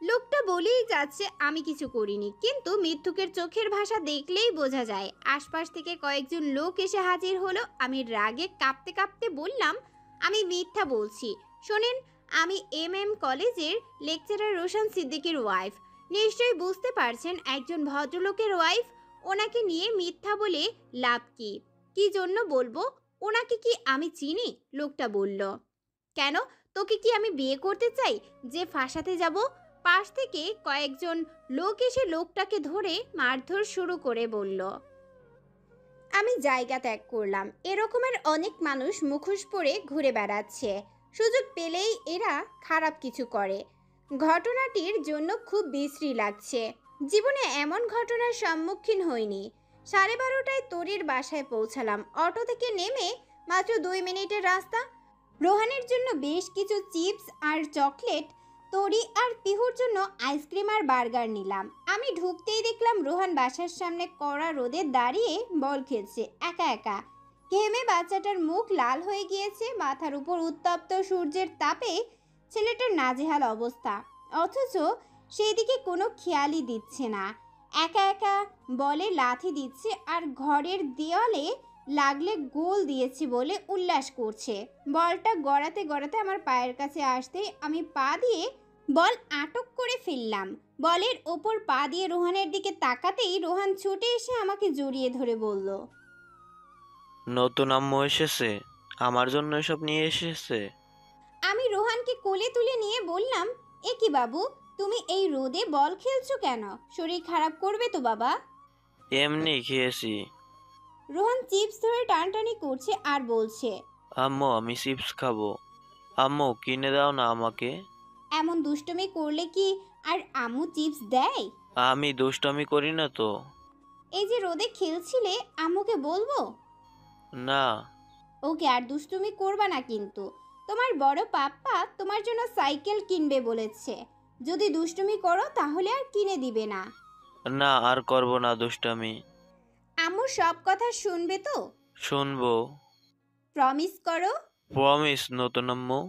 লোকটা বলেই যাচ্ছে আমি কিছু করিনি, কিন্তু মৃত্যুকের চোখের ভাষা দেখলেই বোঝা যায়। আশপাশ থেকে কয়েকজন লোক এসে হাজির হলো। আমি রাগে কাঁপতে কাঁপতে বললাম, আমি মিথ্যা বলছি। শোনেন, আমি কলেজের লেকচারার রোশন সিদ্দিকীর ওয়াইফ। নিশ্চয়ই বুঝতে পারছেন একজন ভদ্রলোকের ওয়াইফ। ওনাকে নিয়ে মিথ্যা বলে লাভ কি? কি জন্য বলবো? ওনাকে কি আমি চিনি? লোকটা বলল, কেন, তোকে কি আমি বিয়ে করতে চাই যে ফাঁসাতে যাব? পাশ থেকে কয়েকজন লোক এসে লোকটাকে ধরে মারধর শুরু করে বলল, আমি জায়গা ত্যাগ করলাম। এরকমের অনেক মানুষ মুখোশ পরে ঘুরে বেড়াচ্ছে, সুযোগ পেলেই এরা খারাপ কিছু করে। ঘটনাটির জন্য খুব বিশ্রী লাগছে। জীবনে এমন ঘটনার সম্মুখীন হইনি। 12:30টায় তরির বাসায় পৌঁছালাম। অটো থেকে নেমে মাত্র 2 মিনিটের রাস্তা। রোহানের জন্য বেশ কিছু চিপস আর চকলেট, তরি আর পিহুর জন্য আইসক্রিম আর বার্গার নিলাম। আমি ঢুকতেই দেখলাম রোহান বাসার সামনে কড়া রোদে দাঁড়িয়ে বল খেলছে একা একা। ঘেমে বাচ্চাটার মুখ লাল হয়ে গিয়েছে। মাথার উপর উত্তপ্ত সূর্যের তাপে ছেলেটার নাজেহাল অবস্থা, অথচ সেই দিকে কোনো খেয়ালই দিচ্ছে না। একা একা বলে লাথি দিচ্ছে আর ঘরের দেওয়ালে লাগলে গোল দিয়েছি বলে উল্লাস করছে। বলটা গড়াতে গড়াতে আমার পায়ের কাছে আসতেই আমি পা দিয়ে বল আটক করে ফেললাম। বলের ওপর পা দিয়ে রোহানের দিকে তাকাতেই রোহান ছুটে এসে আমাকে জড়িয়ে ধরে বলল, নতুন আম্মু এসেছে, আমার জন্য এসব নিয়ে এসেছে। আমি রোহানকে কোলে তুলে নিয়ে বললাম, এ কি বাবু, তুমি এই রোদে বল খেলছো কেন? শরীর খারাপ করবে তো বাবা। এমনি খেয়েছি। রোহান চিপস ধরে টানটানি করছে আর বলছে, আম্মু আমি চিপস খাবো, আম্মু কিনে দাও না আমাকে। এমন দুষ্টুমি করলে কি আর আম্মু চিপস দেয়? আমি দুষ্টামি করি না তো। এই যে রোদে খেলছিলে, আম্মুকে বলবো? না। ওকে, আর দুষ্টুমি করবা না কিন্তু। তোমার বড় পাপ্পা তোমার জন্য সাইকেল কিনবে বলেছে। যদি দুষ্টুমি করো তাহলে আর কিনে দিবে না। না, আর করব না দুষ্টামি। আম্মু সব কথা শুনবে তো? শুনবো। প্রমিস করো। প্রমিস নতুন আম্মু।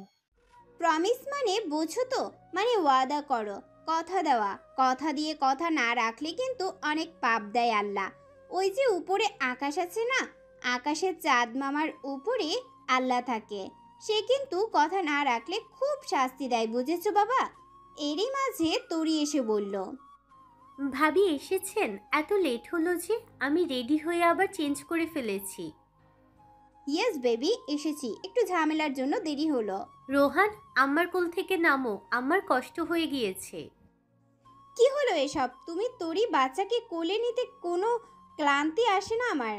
প্রমিস মানে বোঝো তো, মানে ওয়াদা করো, কথা দেওয়া। কথা দিয়ে কথা না রাখলে কিন্তু অনেক পাপ দেয় আল্লাহ। ওই যে উপরে আকাশ আছে না, আকাশের চাঁদ মামার উপরে আল্লাহ থাকে। সে কিন্তু কথা না রাখলে খুব শাস্তি দেয়, বুঝেছো বাবা? এরই মাঝে তরি এসে বলল, ভাবি এসেছেন? এত লেট হলো যে, আমি রেডি হয়ে আবার চেঞ্জ করে ফেলেছি। ইয়েস বেবি, এসেছি। একটু ঝামেলার জন্য দেরি হলো। রোহান, আমার কোল থেকে নামো, আমার কষ্ট হয়ে গিয়েছে। কি হলো এসব? তুমি তরি বাচ্চাকে কোলে নিতে কোনো ক্লান্তি আসে না আমার।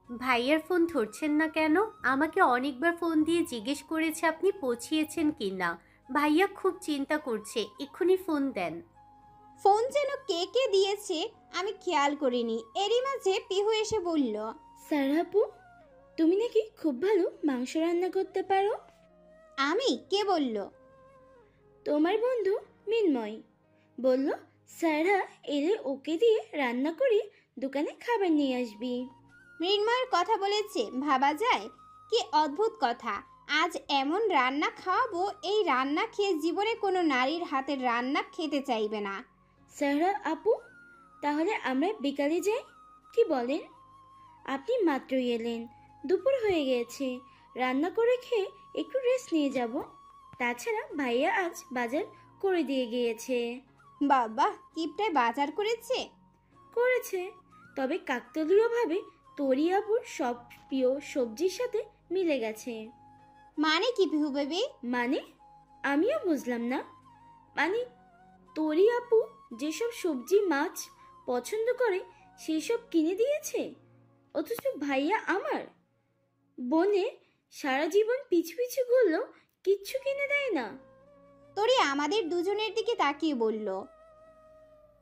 ভাইয়ার ফোন ধরছেন না কেন? আমাকে অনেকবার ফোন দিয়ে জিজ্ঞেস করেছে আপনি পৌঁছিয়েছেন কি না। ভাইয়া খুব চিন্তা করছে, এক্ষুনি ফোন দেন। ফোন যেন কে কে দিয়েছে আমি খেয়াল করিনি। এরই মাঝে পিহু এসে বলল, সারাপু, তুমি নাকি খুব ভালো মাংস রান্না করতে পারো। আমি? কে বলল? তোমার বন্ধু মিন্ময় বলল সারা এলে ওকে দিয়ে রান্না করে দোকানে খাবার নিয়ে আসবি। মৃন্ময়ের কথা বলেছে, ভাবা যায়? কি অদ্ভুত কথা। আজ এমন রান্না খাওয়াবো, এই রান্না খেয়ে জীবনে কোনো নারীর হাতের রান্না খেতে চাইবে না। সারা আপু, তাহলে আমরা বিকালে যাই, কি বলেন? আপনি মাত্রই এলেন, দুপুর হয়ে গেছে, রান্না করে খেয়ে একটু রেস্ট নিয়ে যাব। তাছাড়া ভাইয়া আজ বাজার করে দিয়ে গিয়েছে। বাবা, কিপটায় বাজার করেছে, তবে কাকতালীয়ভাবে তরি আপুর সব প্রিয় সবজির সাথে মিলে গেছে। মানে কি পিহু বেবি? মানে আমিও বুঝলাম না। মানে তরি আপু যেসব সবজি মাছ পছন্দ করে সেই সব কিনে দিয়েছে, অথচ ভাইয়া আমার বনে সারা জীবন পিছু পিছু ঘুরলেও কিচ্ছু কিনে দেয় না। তরি আমাদের দুজনের দিকে তাকিয়ে বলল,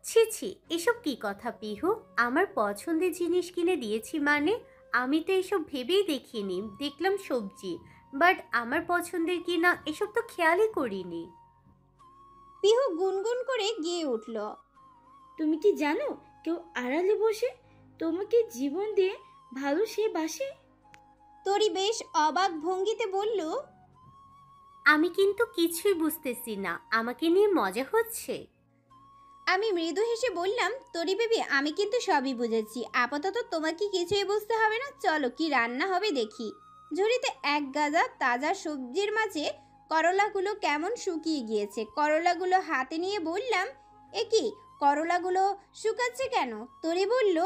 ছি ছি, এসব কি কথা পিহু? আমার পছন্দের জিনিস কিনে দিয়েছি মানে? আমি তো এসব ভেবেই দেখিনি। দেখলাম সবজি, বাট আমার পছন্দের কিনা এসব তো খেয়ালই করিনি। পিহু গুনগুন করে গিয়ে উঠল, তুমি কি জানো কেউ আড়ালে বসে তোমাকে জীবন দিয়ে ভালো সে বাসে? তরি বেশ অবাক ভঙ্গিতে বলল, আমি কিন্তু কিছুই বুঝতেছি না, আমাকে নিয়ে মজা হচ্ছে? আমি মৃদু হেসে বললাম, তরি বেবি আমি কিন্তু সবই বুঝেছি। আপাতত তোমাকে কিছুই বুঝতে হবে না। চলো কি রান্না হবে দেখি। ঝুড়িতে এক গাদা তাজা সবজির মাঝে করলাগুলো কেমন শুকিয়ে গিয়েছে। করলাগুলো হাতে নিয়ে বললাম, এ কি, করলাগুলো শুকাচ্ছে কেন? তরি বলল,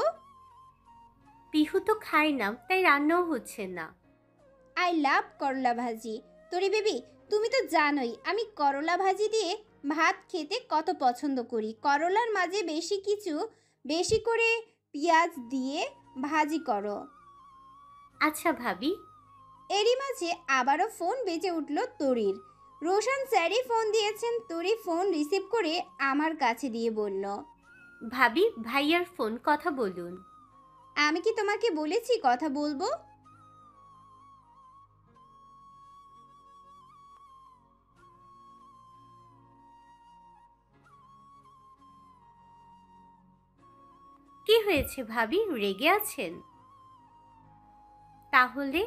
পিহু তো খাই না, তাই রান্নাও হচ্ছে না। আই লাভ করলা ভাজি। তরি বেবি তুমি তো জানোই আমি করলা ভাজি দিয়ে ভাত খেতে কত পছন্দ করি। করলার মাঝে বেশি করে পেঁয়াজ দিয়ে ভাজি করো। আচ্ছা ভাবি। এরই মাঝে আবারও ফোন বেজে উঠল তরির। রোশন স্যারই ফোন দিয়েছেন। তরি ফোন রিসিভ করে আমার কাছে দিয়ে বলল, ভাবি ভাইয়ার ফোন, কথা বলুন। আমি কি তোমাকে বলেছি কথা বলবো? কি হয়েছে ভাবি, রেগে আছেন? তাহলে